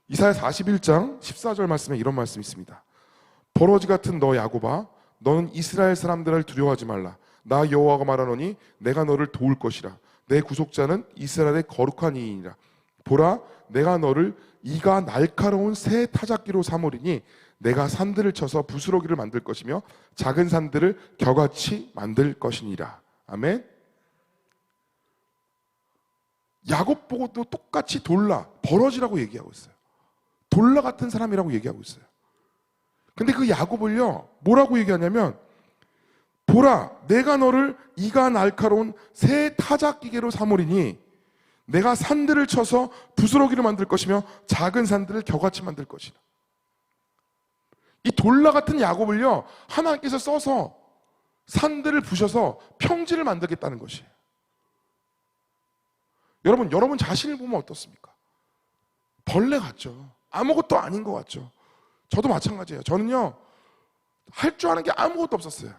이사야 41장 14절 말씀에 이런 말씀이 있습니다. 버러지 같은 너 야곱아, 너는 이스라엘 사람들을 두려워하지 말라. 나 여호와가 말하노니 내가 너를 도울 것이라. 내 구속자는 이스라엘의 거룩한 이인이라. 보라, 내가 너를 이가 날카로운 새 타작기로 삼으리니 내가 산들을 쳐서 부스러기를 만들 것이며 작은 산들을 겨같이 만들 것이니라. 아멘. 야곱 보고도 똑같이 돌라, 버러지라고 얘기하고 있어요. 돌라 같은 사람이라고 얘기하고 있어요. 근데 그 야곱을요 뭐라고 얘기하냐면 보라, 내가 너를 이가 날카로운 새 타작기계로 삼으리니 내가 산들을 쳐서 부스러기를 만들 것이며 작은 산들을 겨같이 만들 것이다. 이 돌라 같은 야곱을요 하나님께서 써서 산들을 부셔서 평지를 만들겠다는 것이에요. 여러분 자신을 보면 어떻습니까? 벌레 같죠. 아무것도 아닌 것 같죠. 저도 마찬가지예요. 저는요 할 줄 아는 게 아무것도 없었어요.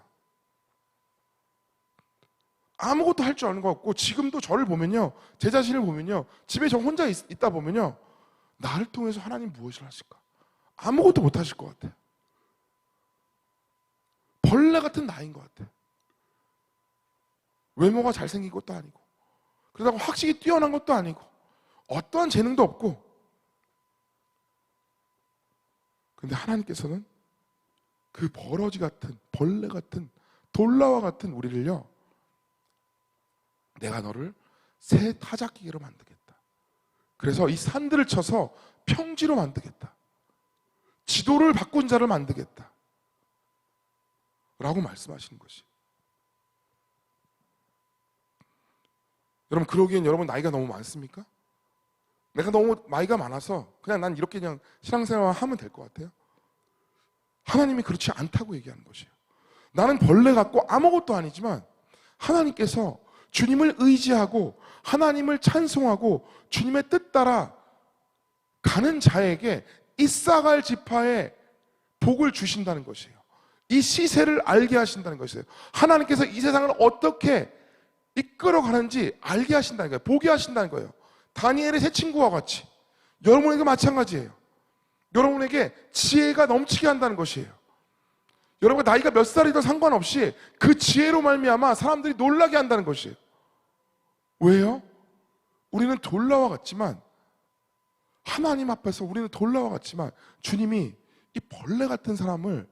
아무것도 할 줄 아는 것 같고 지금도 저를 보면요 제 자신을 보면요 집에 저 혼자 있다 보면요 나를 통해서 하나님 무엇을 하실까? 아무것도 못 하실 것 같아요. 벌레 같은 나인 것 같아요. 외모가 잘생긴 것도 아니고 그러다가 확실히 뛰어난 것도 아니고 어떠한 재능도 없고 근데 하나님께서는 그 버러지 같은 벌레 같은 돌라와 같은 우리를요 내가 너를 새 타작기계로 만들겠다. 그래서 이 산들을 쳐서 평지로 만들겠다. 지도를 바꾼 자를 만들겠다 라고 말씀하시는 것이. 여러분 그러기엔 여러분 나이가 너무 많습니까? 내가 너무 나이가 많아서 그냥 난 이렇게 그냥 신앙생활 하면 될 것 같아요? 하나님이 그렇지 않다고 얘기하는 것이에요. 나는 벌레 같고 아무것도 아니지만 하나님께서 주님을 의지하고 하나님을 찬송하고 주님의 뜻 따라 가는 자에게 이사갈 지파의 복을 주신다는 것이에요. 이 시세를 알게 하신다는 것이에요. 하나님께서 이 세상을 어떻게 이끌어가는지 알게 하신다는 거예요. 보게 하신다는 거예요. 다니엘의 세 친구와 같이 여러분에게 마찬가지예요. 여러분에게 지혜가 넘치게 한다는 것이에요. 여러분가 나이가 몇 살이든 상관없이 그 지혜로 말미암아 사람들이 놀라게 한다는 것이에요. 왜요? 우리는 돌라와 같지만 하나님 앞에서 우리는 돌라와 같지만 주님이 이 벌레 같은 사람을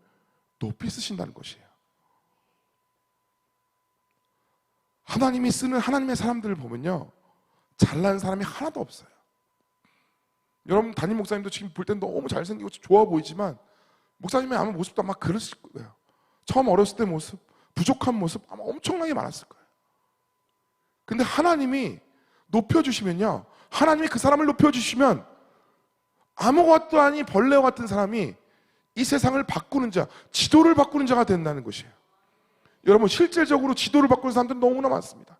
높이 쓰신다는 것이에요. 하나님이 쓰는 하나님의 사람들을 보면요 잘난 사람이 하나도 없어요. 여러분 담임 목사님도 지금 볼 땐 너무 잘생기고 좋아 보이지만 목사님의 아마 모습도 아마 그러실 거예요. 처음 어렸을 때 모습, 부족한 모습 아마 엄청나게 많았을 거예요. 근데 하나님이 높여주시면요 하나님이 그 사람을 높여주시면 아무것도 아닌 벌레와 같은 사람이 이 세상을 바꾸는 자, 지도를 바꾸는 자가 된다는 것이에요. 여러분 실질적으로 지도를 바꾸는 사람들은 너무나 많습니다.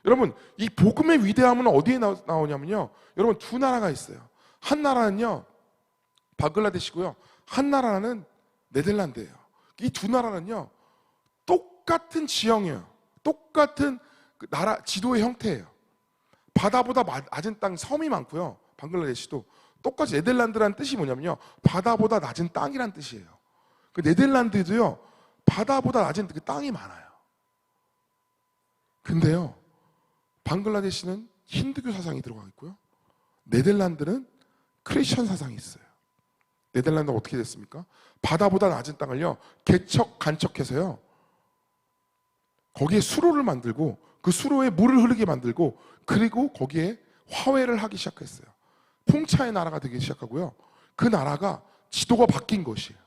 여러분 이 복음의 위대함은 어디에 나오냐면요 여러분 두 나라가 있어요. 한 나라는요 방글라데시고요 한 나라는 네덜란드예요. 이 두 나라는요 똑같은 지형이에요. 똑같은 그 나라 지도의 형태예요. 바다보다 낮은 땅 섬이 많고요. 방글라데시도 똑같이 네덜란드라는 뜻이 뭐냐면요 바다보다 낮은 땅이란 뜻이에요. 그 네덜란드도요 바다보다 낮은 그 땅이 많아요. 근데요 방글라데시는 힌두교 사상이 들어가 있고요 네덜란드는 크리스천 사상이 있어요. 네덜란드가 어떻게 됐습니까? 바다보다 낮은 땅을요 간척해서요 거기에 수로를 만들고 그 수로에 물을 흐르게 만들고 그리고 거기에 화훼를 하기 시작했어요. 풍차의 나라가 되기 시작하고요. 그 나라가 지도가 바뀐 것이에요.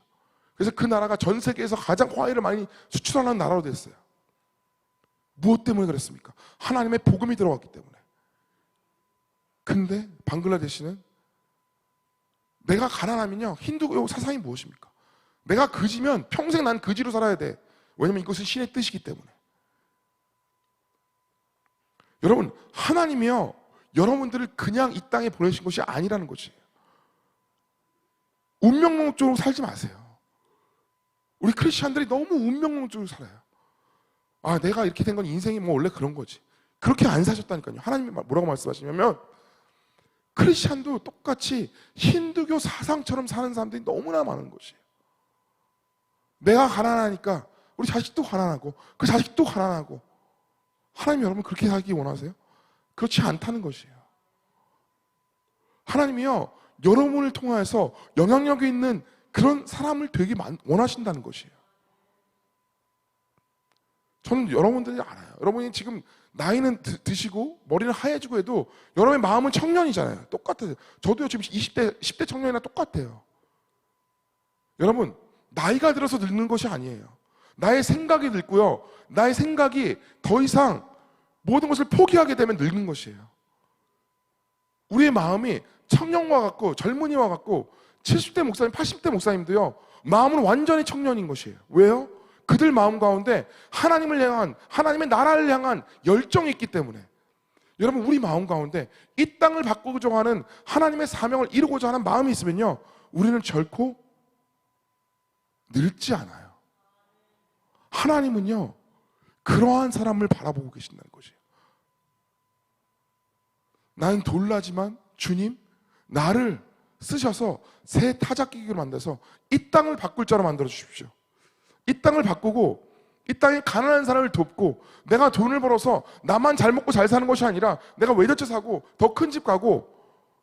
그래서 그 나라가 전 세계에서 가장 화훼를 많이 수출하는 나라로 됐어요. 무엇 때문에 그랬습니까? 하나님의 복음이 들어갔기 때문에. 근데 방글라데시는 내가 가난하면요, 힌두교 사상이 무엇입니까? 내가 그지면 평생 난 그지로 살아야 돼. 왜냐면 이것은 신의 뜻이기 때문에. 여러분, 하나님이요, 여러분들을 그냥 이 땅에 보내신 것이 아니라는 것이에요. 운명론적으로 살지 마세요. 우리 크리스찬들이 너무 운명론적으로 살아요. 아, 내가 이렇게 된 건 인생이 뭐 원래 그런 거지. 그렇게 안 사셨다니까요. 하나님이 뭐라고 말씀하시냐면, 크리스찬도 똑같이 힌두교 사상처럼 사는 사람들이 너무나 많은 것이에요. 내가 가난하니까 우리 자식도 가난하고 그 자식도 가난하고. 하나님, 여러분 그렇게 살기 원하세요? 그렇지 않다는 것이에요. 하나님이요, 여러분을 통하여서 영향력이 있는 그런 사람을 되게 원하신다는 것이에요. 저는 여러분들이 알아요. 여러분이 지금 나이는 드시고 머리는 하얘지고 해도 여러분의 마음은 청년이잖아요. 똑같아요. 저도요, 지금 20대, 10대 청년이나 똑같아요. 여러분, 나이가 들어서 늙는 것이 아니에요. 나의 생각이 늙고요, 나의 생각이 더 이상 모든 것을 포기하게 되면 늙는 것이에요. 우리의 마음이 청년과 같고 젊은이와 같고 70대 목사님, 80대 목사님도요, 마음은 완전히 청년인 것이에요. 왜요? 그들 마음 가운데 하나님을 향한, 하나님의 나라를 향한 열정이 있기 때문에. 여러분, 우리 마음 가운데 이 땅을 바꾸고자 하는 하나님의 사명을 이루고자 하는 마음이 있으면요, 우리는 결코 늙지 않아요. 하나님은요, 그러한 사람을 바라보고 계신다는 것이에요. 나는 돌라지만 주님, 나를 쓰셔서 새 타작기기로 만들어서 이 땅을 바꿀 자로 만들어 주십시오. 이 땅을 바꾸고 이 땅에 가난한 사람을 돕고, 내가 돈을 벌어서 나만 잘 먹고 잘 사는 것이 아니라 내가 외제차 사고 더 큰 집 가고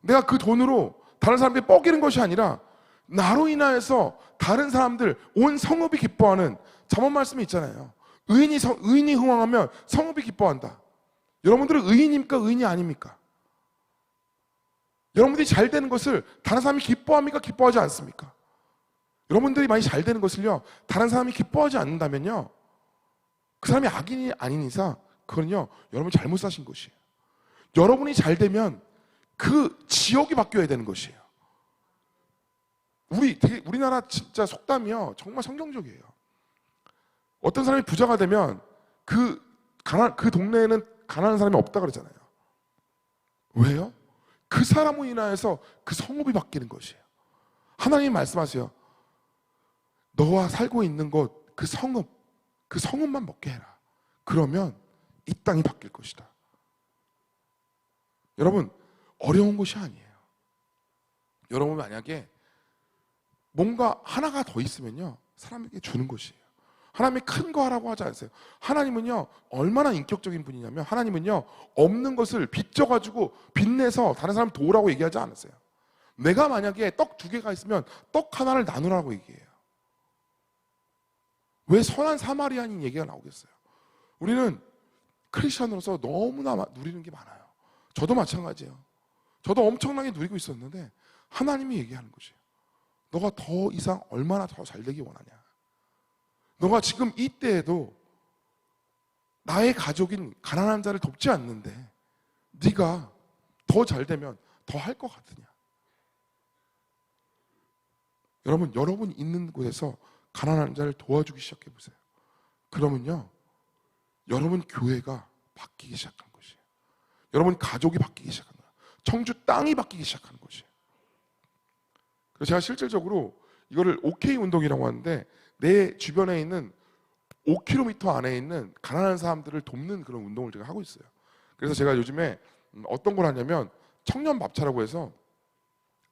내가 그 돈으로 다른 사람들이 뻐기는 것이 아니라 나로 인하여서 다른 사람들, 온 성읍이 기뻐하는 잠언 말씀이 있잖아요. 의인이 흥왕하면 성읍이 기뻐한다. 여러분들은 의인입니까? 의인이 아닙니까? 여러분들이 잘 되는 것을 다른 사람이 기뻐합니까? 기뻐하지 않습니까? 여러분들이 많이 잘 되는 것을요, 다른 사람이 기뻐하지 않는다면요, 그 사람이 악인이 아닌 이상 그건요, 여러분이 잘못 사신 것이에요. 여러분이 잘 되면 그 지역이 바뀌어야 되는 것이에요. 우리나라 진짜 속담이요, 정말 성경적이에요. 어떤 사람이 부자가 되면 그 동네에는 가난한 사람이 없다 그러잖아요. 왜요? 그 사람으로 인하여서 그 성읍이 바뀌는 것이에요. 하나님이 말씀하세요. 너와 살고 있는 곳, 그 성읍만 먹게 해라. 그러면 이 땅이 바뀔 것이다. 여러분, 어려운 것이 아니에요. 여러분, 만약에 뭔가 하나가 더 있으면요, 사람에게 주는 것이에요. 하나님이 큰 거 하라고 하지 않으세요. 하나님은요, 얼마나 인격적인 분이냐면, 하나님은요, 없는 것을 빚져가지고 빚내서 다른 사람 도우라고 얘기하지 않으세요. 내가 만약에 떡 2개가 있으면 떡 하나를 나누라고 얘기해요. 왜 선한 사마리아인 얘기가 나오겠어요? 우리는 크리스천으로서 너무나 누리는 게 많아요. 저도 마찬가지예요. 저도 엄청나게 누리고 있었는데 하나님이 얘기하는 것이에요. 너가 더 이상 얼마나 더 잘 되기 원하냐? 너가 지금 이때에도 나의 가족인 가난한 자를 돕지 않는데 네가 더 잘 되면 더 할 것 같으냐? 여러분 있는 곳에서 가난한 자를 도와주기 시작해 보세요. 그러면요, 여러분 교회가 바뀌기 시작한 것이에요. 여러분 가족이 바뀌기 시작한 거예요. 청주 땅이 바뀌기 시작하는 것이에요. 그래서 제가 실질적으로 이거를 OK 운동이라고 하는데, 내 주변에 있는 5km 안에 있는 가난한 사람들을 돕는 그런 운동을 제가 하고 있어요. 그래서 제가 요즘에 어떤 걸 하냐면 청년 밥차라고 해서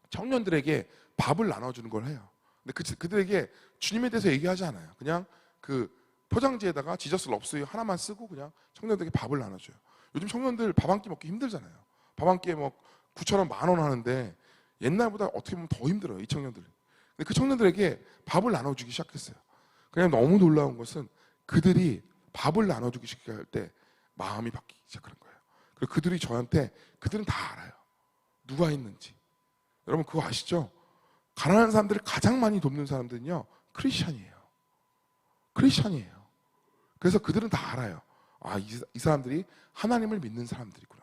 청년들에게 밥을 나눠주는 걸 해요. 근데 그들에게 주님에 대해서 얘기하지 않아요. 그냥 그 포장지에다가 지저스 럽스유 하나만 쓰고 그냥 청년들에게 밥을 나눠줘요. 요즘 청년들 밥 한 끼 먹기 힘들잖아요. 밥 한 끼에 뭐 9,000원, 10,000원 하는데 옛날보다 어떻게 보면 더 힘들어요, 이 청년들. 근데 그 청년들에게 밥을 나눠주기 시작했어요. 그냥 너무 놀라운 것은 그들이 밥을 나눠주기 시작할 때 마음이 바뀌기 시작하는 거예요. 그리고 그들이 저한테 그들은 다 알아요. 누가 있는지. 여러분 그거 아시죠? 가난한 사람들을 가장 많이 돕는 사람들은요 크리스찬이에요. 크리스찬이에요. 그래서 그들은 다 알아요. 아, 이 사람들이 하나님을 믿는 사람들이구나.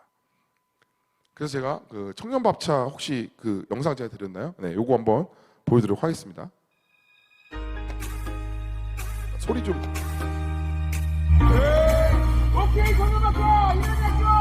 그래서 제가 그 청년밥차 혹시 그 영상 제가 드렸나요? 네, 요거 한번 보여드리도록 하겠습니다. 소리 좀. 오케이, 청년밥차 일어났죠?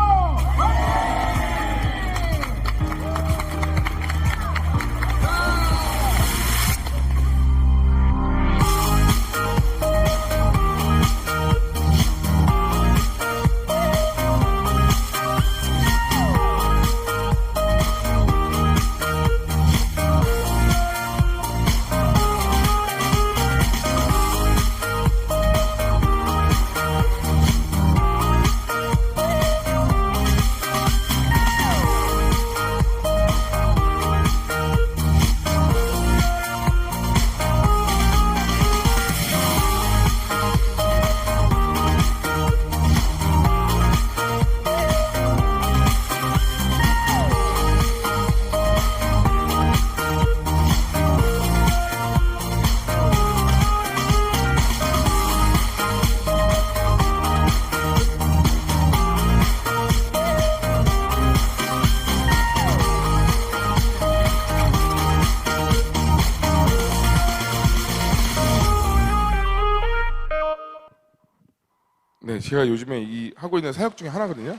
네, 제가 요즘에 이 하고 있는 사역 중에 하나거든요.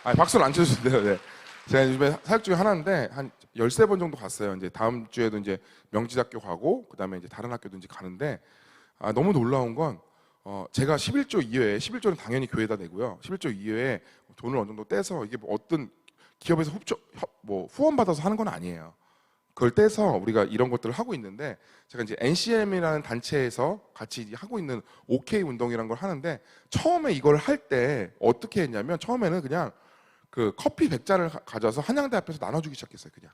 박수를 안 쳐주신대요. 네. 제가 요즘에 사역 중에 하나인데 한 13번 정도 갔어요. 이제 다음 주에도 이제 명지대학교 가고 그다음에 이제 다른 학교도 이제 가는데 너무 놀라운 건 제가 11조 이외에 11조는 당연히 교회에다 내고요. 11조 이외에 돈을 어느 정도 떼서 이게 뭐 어떤 기업에서 후원 받아서 하는 건 아니에요. 그걸 떼서 우리가 이런 것들을 하고 있는데 제가 이제 NCM이라는 단체에서 같이 하고 있는 OK 운동이라는 걸 하는데 처음에 이걸 할 때 어떻게 했냐면 처음에는 그냥 그 커피 100잔을 가져와서 한양대 앞에서 나눠주기 시작했어요. 그냥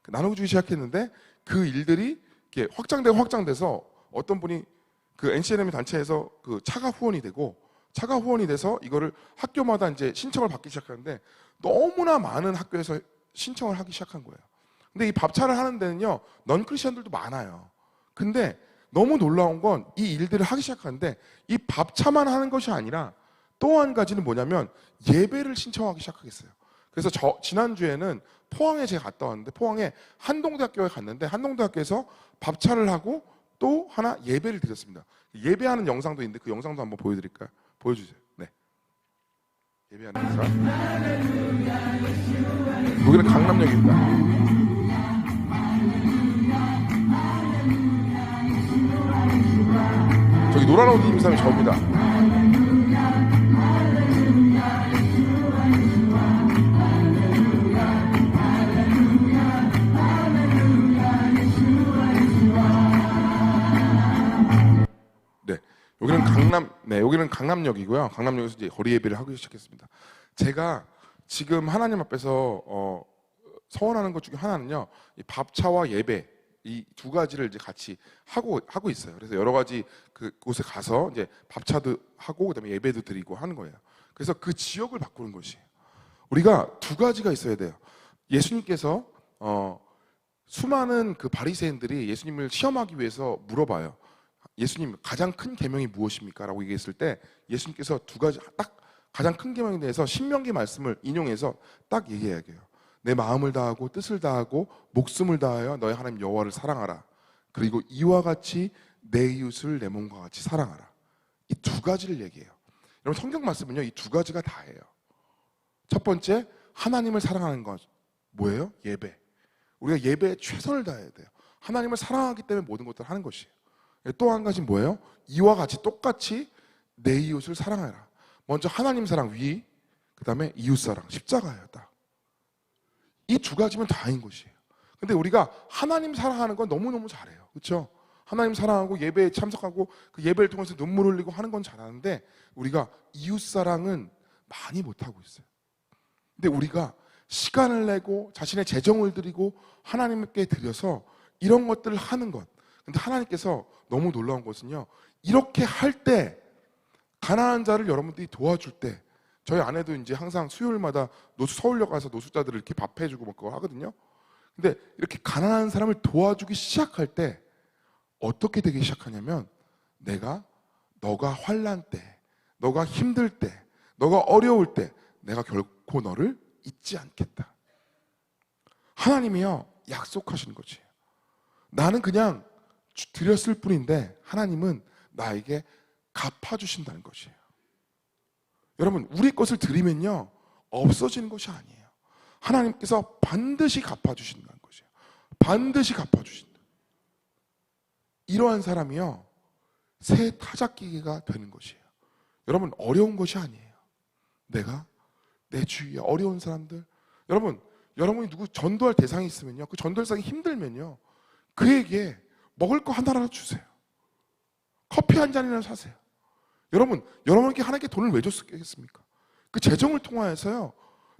나눠주기 시작했는데 그 일들이 이렇게 확장돼서 어떤 분이 그 NCM 단체에서 그 차가 후원이 돼서 이거를 학교마다 이제 신청을 받기 시작하는데 너무나 많은 학교에서 신청을 하기 시작한 거예요. 근데 이 밥차를 하는 데는요 넌 크리스천들도 많아요. 근데 너무 놀라운 건 이 일들을 하기 시작하는데 이 밥차만 하는 것이 아니라 또 한 가지는 뭐냐면 예배를 신청하기 시작하겠어요. 그래서 지난주에는 포항에 제가 갔다 왔는데 포항에 한동대학교에 갔는데 한동대학교에서 밥차를 하고 또 하나 예배를 드렸습니다. 예배하는 영상도 있는데 그 영상도 한번 보여드릴까요? 보여주세요. 네. 예배하는 영상. 여기는 강남역입니다. 저기 노란 옷 입은 사람이 저입니다. 네, 여기는 강남역이고요. 강남역에서 이제 거리 예배를 하기 시작했습니다. 제가 지금 하나님 앞에서 서원하는 것 중에 하나는요, 이 밥차와 예배. 이 두 가지를 이제 같이 하고 있어요. 그래서 여러 가지 그곳에 가서 이제 밥차도 하고 그다음에 예배도 드리고 하는 거예요. 그래서 그 지역을 바꾸는 것이에요. 우리가 두 가지가 있어야 돼요. 예수님께서 수많은 그 바리새인들이 예수님을 시험하기 위해서 물어봐요. 예수님 가장 큰 계명이 무엇입니까? 라고 얘기했을 때 예수님께서 두 가지 딱 가장 큰 계명에 대해서 신명기 말씀을 인용해서 딱 얘기해요. 내 마음을 다하고 뜻을 다하고 목숨을 다하여 너의 하나님 여호와를 사랑하라. 그리고 이와 같이 내 이웃을 내 몸과 같이 사랑하라. 이 두 가지를 얘기해요. 여러분 성경 말씀은요 이 두 가지가 다예요. 첫 번째 하나님을 사랑하는 것 뭐예요? 예배. 우리가 예배에 최선을 다해야 돼요. 하나님을 사랑하기 때문에 모든 것들을 하는 것이에요. 또 한 가지는 뭐예요? 이와 같이 똑같이 내 이웃을 사랑하라. 먼저 하나님 사랑 위, 그 다음에 이웃 사랑 십자가예요. 딱. 이 두 가지면 다인 것이에요. 근데 우리가 하나님 사랑하는 건 너무너무 잘해요. 그렇죠? 하나님 사랑하고 예배에 참석하고 그 예배를 통해서 눈물 흘리고 하는 건 잘하는데 우리가 이웃 사랑은 많이 못하고 있어요. 근데 우리가 시간을 내고 자신의 재정을 드리고 하나님께 드려서 이런 것들을 하는 것. 근데 하나님께서 너무 놀라운 것은요. 이렇게 할 때 가난한 자를 여러분들이 도와줄 때 저희 아내도 이제 항상 수요일마다 서울역 가서 노숙자들을 이렇게 밥 해주고 뭐 그거 하거든요. 근데 이렇게 가난한 사람을 도와주기 시작할 때 어떻게 되기 시작하냐면, 너가 환난 때, 너가 힘들 때, 너가 어려울 때 내가 결코 너를 잊지 않겠다. 하나님이요, 약속하시는 거지. 나는 그냥 드렸을 뿐인데 하나님은 나에게 갚아주신다는 것이에요. 여러분, 우리 것을 드리면요 없어지는 것이 아니에요. 하나님께서 반드시 갚아주신다는 것이에요. 반드시 갚아주신다. 이러한 사람이요 새 타작기계가 되는 것이에요. 여러분, 어려운 것이 아니에요. 내가 내 주위에 어려운 사람들, 여러분이 누구 전도할 대상이 있으면요, 그 전도할 대상이 힘들면요 그에게 먹을 거 하나라도 주세요. 커피 한 잔이나 사세요. 여러분께 하나님께 돈을 왜 줬겠습니까? 그 재정을 통하여서요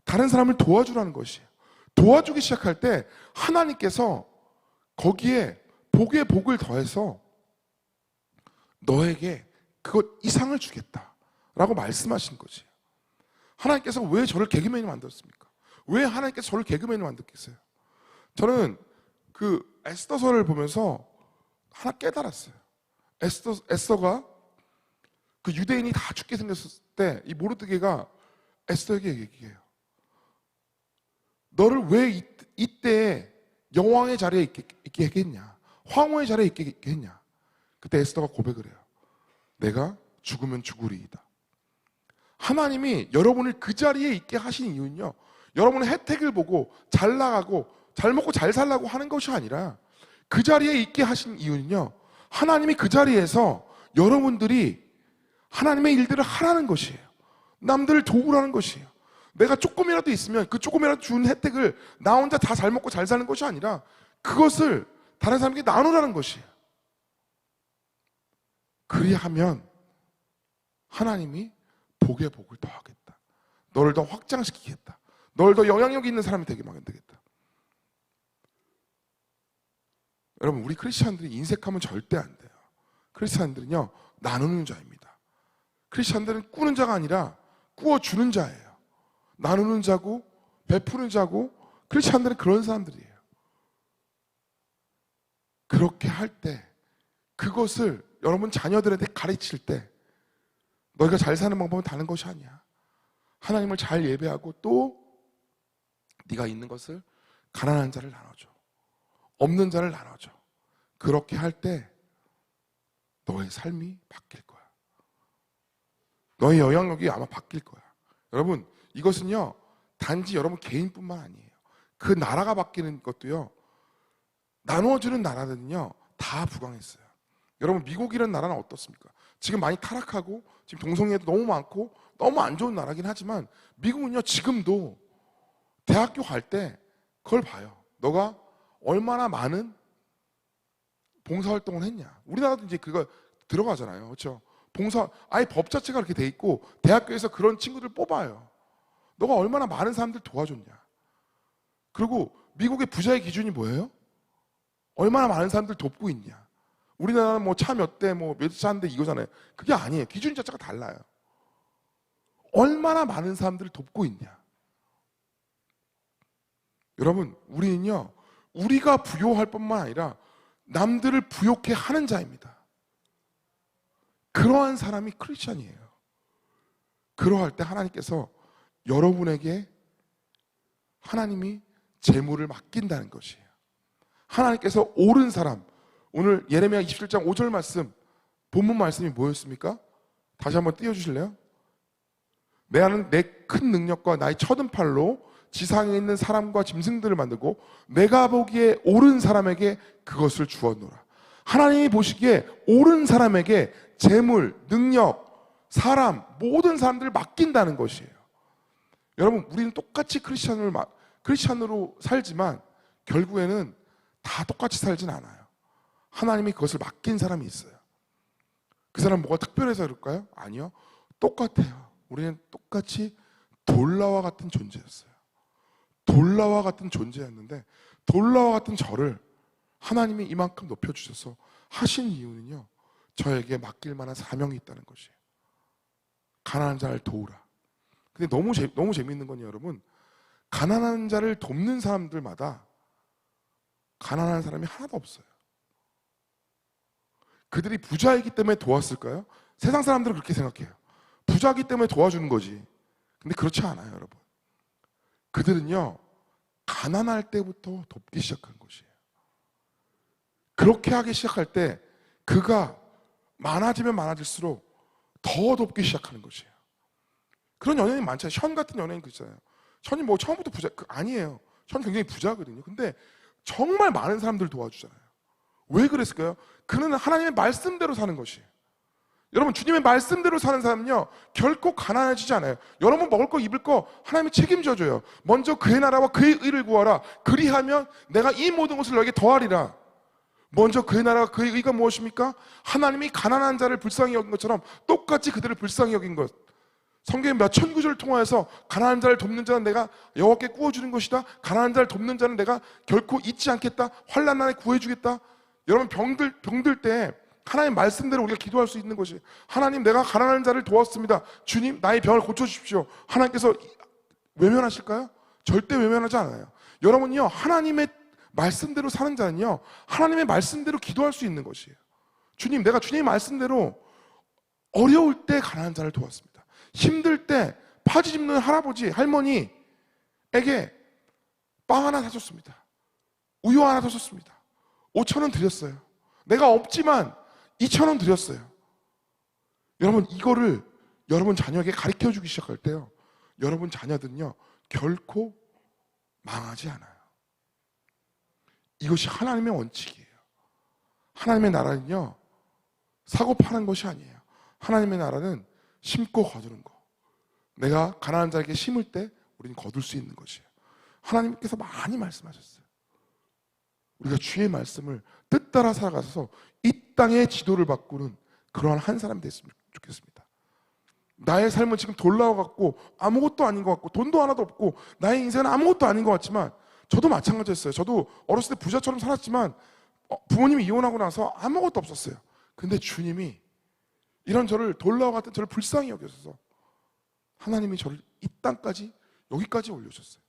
다른 사람을 도와주라는 것이에요. 도와주기 시작할 때 하나님께서 거기에 복에 복을 더해서 너에게 그것 이상을 주겠다라고 말씀하신 것이에요. 하나님께서 왜 저를 개그맨이 만들었습니까? 왜 하나님께서 저를 개그맨이 만들겠어요? 저는 그 에스더서를 보면서 하나 깨달았어요. 에스더가 그 유대인이 다 죽게 생겼을 때 이 모르드게가 에스더에게 얘기해요. 너를 왜 이때 여왕의 자리에 있게 했겠냐? 황후의 자리에 있게 했냐? 그때 에스더가 고백을 해요. 내가 죽으면 죽으리이다. 하나님이 여러분을 그 자리에 있게 하신 이유는요, 여러분의 혜택을 보고 잘 나가고 잘 먹고 잘 살라고 하는 것이 아니라, 그 자리에 있게 하신 이유는요, 하나님이 그 자리에서 여러분들이 하나님의 일들을 하라는 것이에요. 남들을 도우라는 것이에요. 내가 조금이라도 있으면 그 조금이라도 준 혜택을 나 혼자 다 잘 먹고 잘 사는 것이 아니라 그것을 다른 사람에게 나누라는 것이에요. 그리하면 하나님이 복에 복을 더하겠다. 너를 더 확장시키겠다. 너를 더 영향력 있는 사람이 되게 만들겠다. 여러분, 우리 크리스찬들이 인색하면 절대 안 돼요. 크리스찬들은요 나누는 자입니다. 크리스찬들은 꾸는 자가 아니라 꾸어주는 자예요. 나누는 자고 베푸는 자고, 크리스찬들은 그런 사람들이에요. 그렇게 할 때 그것을 여러분 자녀들한테 가르칠 때 너희가 잘 사는 방법은 다른 것이 아니야. 하나님을 잘 예배하고 또 네가 있는 것을 가난한 자를 나눠줘. 없는 자를 나눠줘. 그렇게 할 때 너의 삶이 바뀔 거야. 너의 영향력이 아마 바뀔 거야. 여러분, 이것은요 단지 여러분 개인뿐만 아니에요. 그 나라가 바뀌는 것도요, 나누어주는 나라들은요 다 부강했어요. 여러분, 미국이라는 나라는 어떻습니까? 지금 많이 타락하고 지금 동성애도 너무 많고 너무 안 좋은 나라긴 하지만, 미국은요 지금도 대학교 갈 때 그걸 봐요. 너가 얼마나 많은 봉사활동을 했냐. 우리나라도 이제 그거 들어가잖아요. 그렇죠? 아예 법 자체가 그렇게 돼 있고 대학교에서 그런 친구들 뽑아요. 너가 얼마나 많은 사람들 도와줬냐. 그리고 미국의 부자의 기준이 뭐예요? 얼마나 많은 사람들 돕고 있냐. 우리나라는 뭐 차 몇 대, 몇 차인데 이거잖아요. 그게 아니에요. 기준 자체가 달라요. 얼마나 많은 사람들을 돕고 있냐. 여러분, 우리는요 우리가 부요할 뿐만 아니라 남들을 부요케 하는 자입니다. 그러한 사람이 크리스찬이에요. 그러할 때 하나님께서 여러분에게 하나님이 재물을 맡긴다는 것이에요. 하나님께서 옳은 사람, 오늘 예레미야 27장 5절 말씀, 본문 말씀이 뭐였습니까? 다시 한번 띄워주실래요? 나는 내 큰 능력과 나의 쳐든 팔로 지상에 있는 사람과 짐승들을 만들고 내가 보기에 옳은 사람에게 그것을 주었노라. 하나님이 보시기에 옳은 사람에게 재물, 능력, 사람, 모든 사람들을 맡긴다는 것이에요. 여러분, 우리는 똑같이 크리스찬으로 살지만 결국에는 다 똑같이 살진 않아요. 하나님이 그것을 맡긴 사람이 있어요. 그 사람 뭐가 특별해서 그럴까요? 아니요. 똑같아요. 우리는 똑같이 돌라와 같은 존재였어요. 돌라와 같은 존재였는데 돌라와 같은 저를 하나님이 이만큼 높여주셔서 하신 이유는요, 저에게 맡길 만한 사명이 있다는 것이에요. 가난한 자를 도우라. 근데 너무 재미있는 건요, 여러분. 가난한 자를 돕는 사람들마다 가난한 사람이 하나도 없어요. 그들이 부자이기 때문에 도왔을까요? 세상 사람들은 그렇게 생각해요. 부자이기 때문에 도와주는 거지. 근데 그렇지 않아요, 여러분. 그들은요, 가난할 때부터 돕기 시작한 것이에요. 그렇게 하기 시작할 때 그가 많아지면 많아질수록 더 돕기 시작하는 것이에요. 그런 연예인이 많잖아요. 션 같은 연예인 그 있잖아요. 션이 뭐 처음부터 부자, 아니에요. 션 굉장히 부자거든요. 근데 정말 많은 사람들 도와주잖아요. 왜 그랬을까요? 그는 하나님의 말씀대로 사는 것이에요. 여러분, 주님의 말씀대로 사는 사람은요, 결코 가난해지지 않아요. 여러분 먹을 거 입을 거 하나님이 책임져줘요. 먼저 그의 나라와 그의 의를 구하라. 그리하면 내가 이 모든 것을 너에게 더하리라. 먼저 그의 나라와 그의 의가 무엇입니까? 하나님이 가난한 자를 불쌍히 여긴 것처럼 똑같이 그들을 불쌍히 여긴 것. 성경의 몇천 구절을 통하여서 가난한 자를 돕는 자는 내가 여호와께 구워주는 것이다. 가난한 자를 돕는 자는 내가 결코 잊지 않겠다. 환난 날에 구해주겠다. 여러분, 병들 때 하나님 말씀대로 우리가 기도할 수 있는 것이, 하나님, 내가 가난한 자를 도왔습니다. 주님, 나의 병을 고쳐주십시오. 하나님께서 외면하실까요? 절대 외면하지 않아요. 여러분요, 하나님의 말씀대로 사는 자는요, 하나님의 말씀대로 기도할 수 있는 것이에요. 주님, 내가 주님의 말씀대로 어려울 때 가난한 자를 도왔습니다. 힘들 때 파지 짚는 할아버지, 할머니에게 빵 하나 사줬습니다. 우유 하나 사줬습니다. 5,000원 드렸어요. 내가 없지만 2,000원 드렸어요. 여러분, 이거를 여러분 자녀에게 가르쳐주기 시작할 때요, 여러분 자녀들은요, 결코 망하지 않아요. 이것이 하나님의 원칙이에요. 하나님의 나라는요, 사고 파는 것이 아니에요. 하나님의 나라는 심고 거두는 거. 내가 가난한 자에게 심을 때 우리는 거둘 수 있는 것이에요. 하나님께서 많이 말씀하셨어요. 우리가 주의 말씀을 뜻따라 살아가서 이 땅의 지도를 바꾸는 그러한 한 사람이 됐으면 좋겠습니다. 나의 삶은 지금 돌나와갖고 아무것도 아닌 것 같고 돈도 하나도 없고 나의 인생은 아무것도 아닌 것 같지만, 저도 마찬가지였어요. 저도 어렸을 때 부자처럼 살았지만 부모님이 이혼하고 나서 아무것도 없었어요. 근데 주님이 이런 저를, 돌나와 같은 저를 불쌍히 여겨서 하나님이 저를 이 땅까지, 여기까지 올려주셨어요.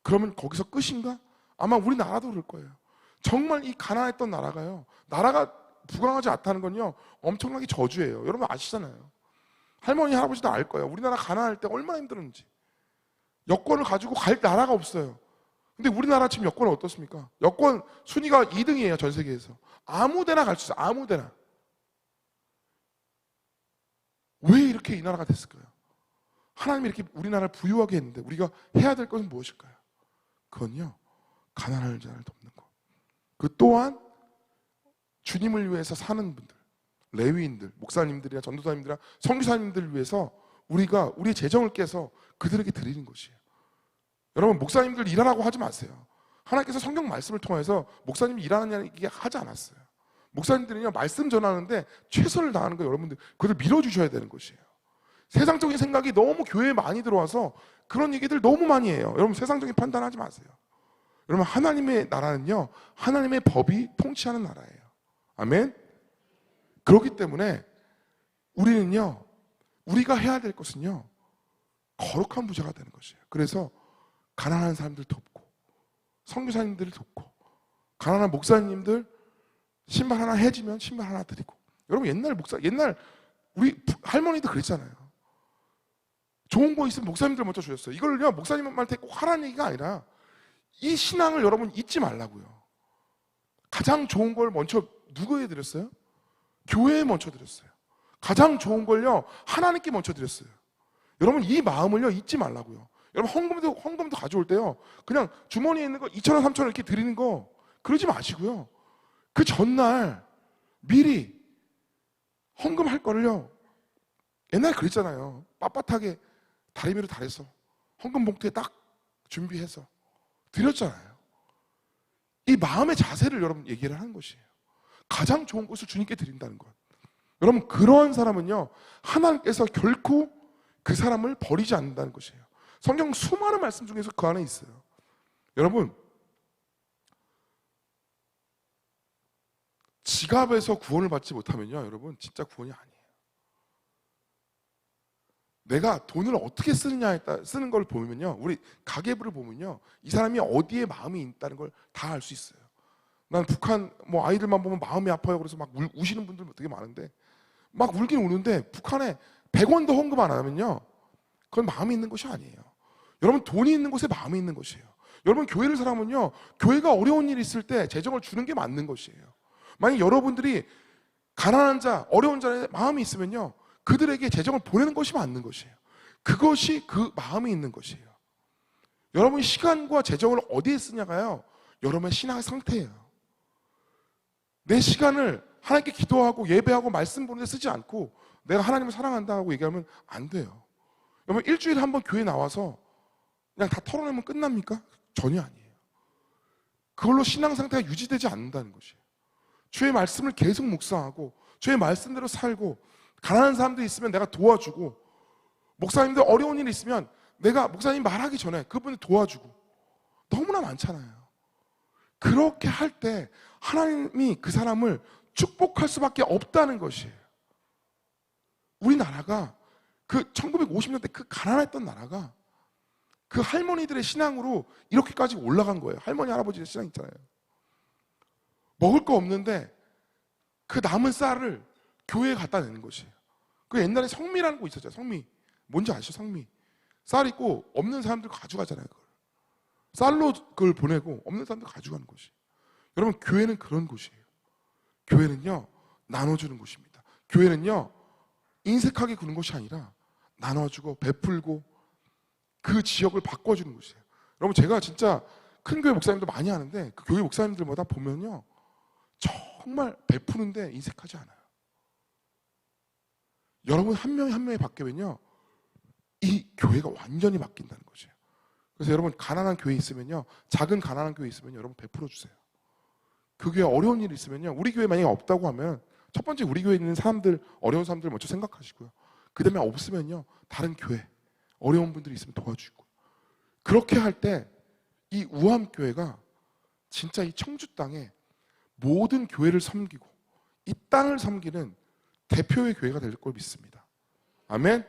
그러면 거기서 끝인가? 아마 우리나라도 그럴 거예요. 정말 이 가난했던 나라가요, 나라가 부강하지 않다는 건요, 엄청나게 저주예요. 여러분 아시잖아요. 할머니, 할아버지도 알 거예요. 우리나라 가난할 때 얼마나 힘들었는지. 여권을 가지고 갈 나라가 없어요. 근데 우리나라 지금 여권은 어떻습니까? 여권 순위가 2등이에요, 전 세계에서. 아무 데나 갈 수 있어요. 아무 데나. 왜 이렇게 이 나라가 됐을까요? 하나님이 이렇게 우리나라를 부유하게 했는데 우리가 해야 될 것은 무엇일까요? 그건요, 가난한 자를 돕는 것. 그 또한 주님을 위해서 사는 분들, 레위인들, 목사님들이나 전도사님들이나 선교사님들을 위해서 우리가 우리의 재정을 깨서 그들에게 드리는 것이에요. 여러분, 목사님들 일하라고 하지 마세요. 하나님께서 성경 말씀을 통해서 목사님이 일하는 얘기 하지 않았어요. 목사님들은요, 말씀 전하는데 최선을 다하는 거, 여러분들 그걸 밀어주셔야 되는 것이에요. 세상적인 생각이 너무 교회에 많이 들어와서 그런 얘기들 너무 많이 해요. 여러분, 세상적인 판단하지 마세요. 여러분, 하나님의 나라는요, 하나님의 법이 통치하는 나라예요. 아멘. 그렇기 때문에 우리는요, 우리가 해야 될 것은요, 거룩한 부자가 되는 것이에요. 그래서 가난한 사람들 돕고, 선교사님들을 돕고, 가난한 목사님들 신발 하나 해지면 신발 하나 드리고. 여러분, 옛날 우리 할머니도 그랬잖아요. 좋은 거 있으면 목사님들 먼저 주셨어요. 이걸요, 목사님한테 꼭 하라는 얘기가 아니라 이 신앙을 여러분 잊지 말라고요. 가장 좋은 걸 먼저 누구에게 드렸어요? 교회에 먼저 드렸어요. 가장 좋은 걸요, 하나님께 먼저 드렸어요. 여러분, 이 마음을요, 잊지 말라고요. 여러분, 헌금도 가져올 때요, 그냥 주머니에 있는 거 2,000원, 3,000원 이렇게 드리는 거 그러지 마시고요. 그 전날 미리 헌금할 거를요, 옛날에 그랬잖아요. 빳빳하게 다리미로 달해서 헌금 봉투에 딱 준비해서 드렸잖아요. 이 마음의 자세를 여러분 얘기를 하는 것이에요. 가장 좋은 것을 주님께 드린다는 것. 여러분, 그러한 사람은요, 하나님께서 결코 그 사람을 버리지 않는다는 것이에요. 성경 수많은 말씀 중에서 그 안에 있어요. 여러분, 지갑에서 구원을 받지 못하면요, 여러분 진짜 구원이 아니에요. 내가 돈을 어떻게 쓰느냐에 따라 쓰는 걸 보면요, 우리 가계부를 보면요, 이 사람이 어디에 마음이 있다는 걸 다 알 수 있어요. 난 북한 뭐 아이들만 보면 마음이 아파요. 그래서 막 우시는 분들 되게 많은데, 막 울긴 우는데 북한에 100원도 헌금 안 하면요, 그건 마음이 있는 것이 아니에요. 여러분, 돈이 있는 곳에 마음이 있는 것이에요. 여러분, 교회를 사람은요, 교회가 어려운 일이 있을 때 재정을 주는 게 맞는 것이에요. 만약 여러분들이 가난한 자, 어려운 자의 마음이 있으면요, 그들에게 재정을 보내는 것이 맞는 것이에요. 그것이 그 마음이 있는 것이에요. 여러분이 시간과 재정을 어디에 쓰냐가요, 여러분의 신앙의 상태예요. 내 시간을 하나님께 기도하고 예배하고 말씀 보는 데 쓰지 않고 내가 하나님을 사랑한다고 얘기하면 안 돼요. 여러분, 일주일에 한 번 교회 나와서 그냥 다 털어내면 끝납니까? 전혀 아니에요. 그걸로 신앙 상태가 유지되지 않는다는 것이에요. 주의 말씀을 계속 묵상하고 주의 말씀대로 살고, 가난한 사람들이 있으면 내가 도와주고, 목사님들 어려운 일이 있으면 내가 목사님 말하기 전에 그분을 도와주고, 너무나 많잖아요. 그렇게 할 때 하나님이 그 사람을 축복할 수밖에 없다는 것이에요. 우리나라가 그 1950년대 그 가난했던 나라가 그 할머니들의 신앙으로 이렇게까지 올라간 거예요. 할머니 할아버지의 신앙 있잖아요. 먹을 거 없는데 그 남은 쌀을 교회에 갖다 내는 것이에요. 그 옛날에 성미라는 거 있었죠. 성미. 뭔지 아시죠? 성미. 쌀 있고 없는 사람들 가져가잖아요. 그걸. 쌀로 그걸 보내고 없는 사람들 가져가는 것이. 여러분, 교회는 그런 곳이에요. 교회는요, 나눠주는 곳입니다. 교회는요, 인색하게 구는 것이 아니라 나눠주고 베풀고 그 지역을 바꿔주는 곳이에요. 여러분, 제가 진짜 큰 교회 목사님도 많이 하는데 그 교회 목사님들마다 보면요, 정말 베푸는데 인색하지 않아요. 여러분 한 명이 한 명이 바뀌면요, 이 교회가 완전히 바뀐다는 거죠. 그래서 여러분, 가난한 교회 있으면요, 작은 가난한 교회 있으면 여러분 베풀어 주세요. 그 교회 어려운 일이 있으면요, 우리 교회 만약에 없다고 하면 첫 번째 우리 교회에 있는 사람들, 어려운 사람들 먼저 생각하시고요. 그 다음에 없으면요, 다른 교회 어려운 분들이 있으면 도와주고. 그렇게 할 때 이 우암교회가 진짜 이 청주 땅에 모든 교회를 섬기고 이 땅을 섬기는 대표의 교회가 될 걸 믿습니다. 아멘.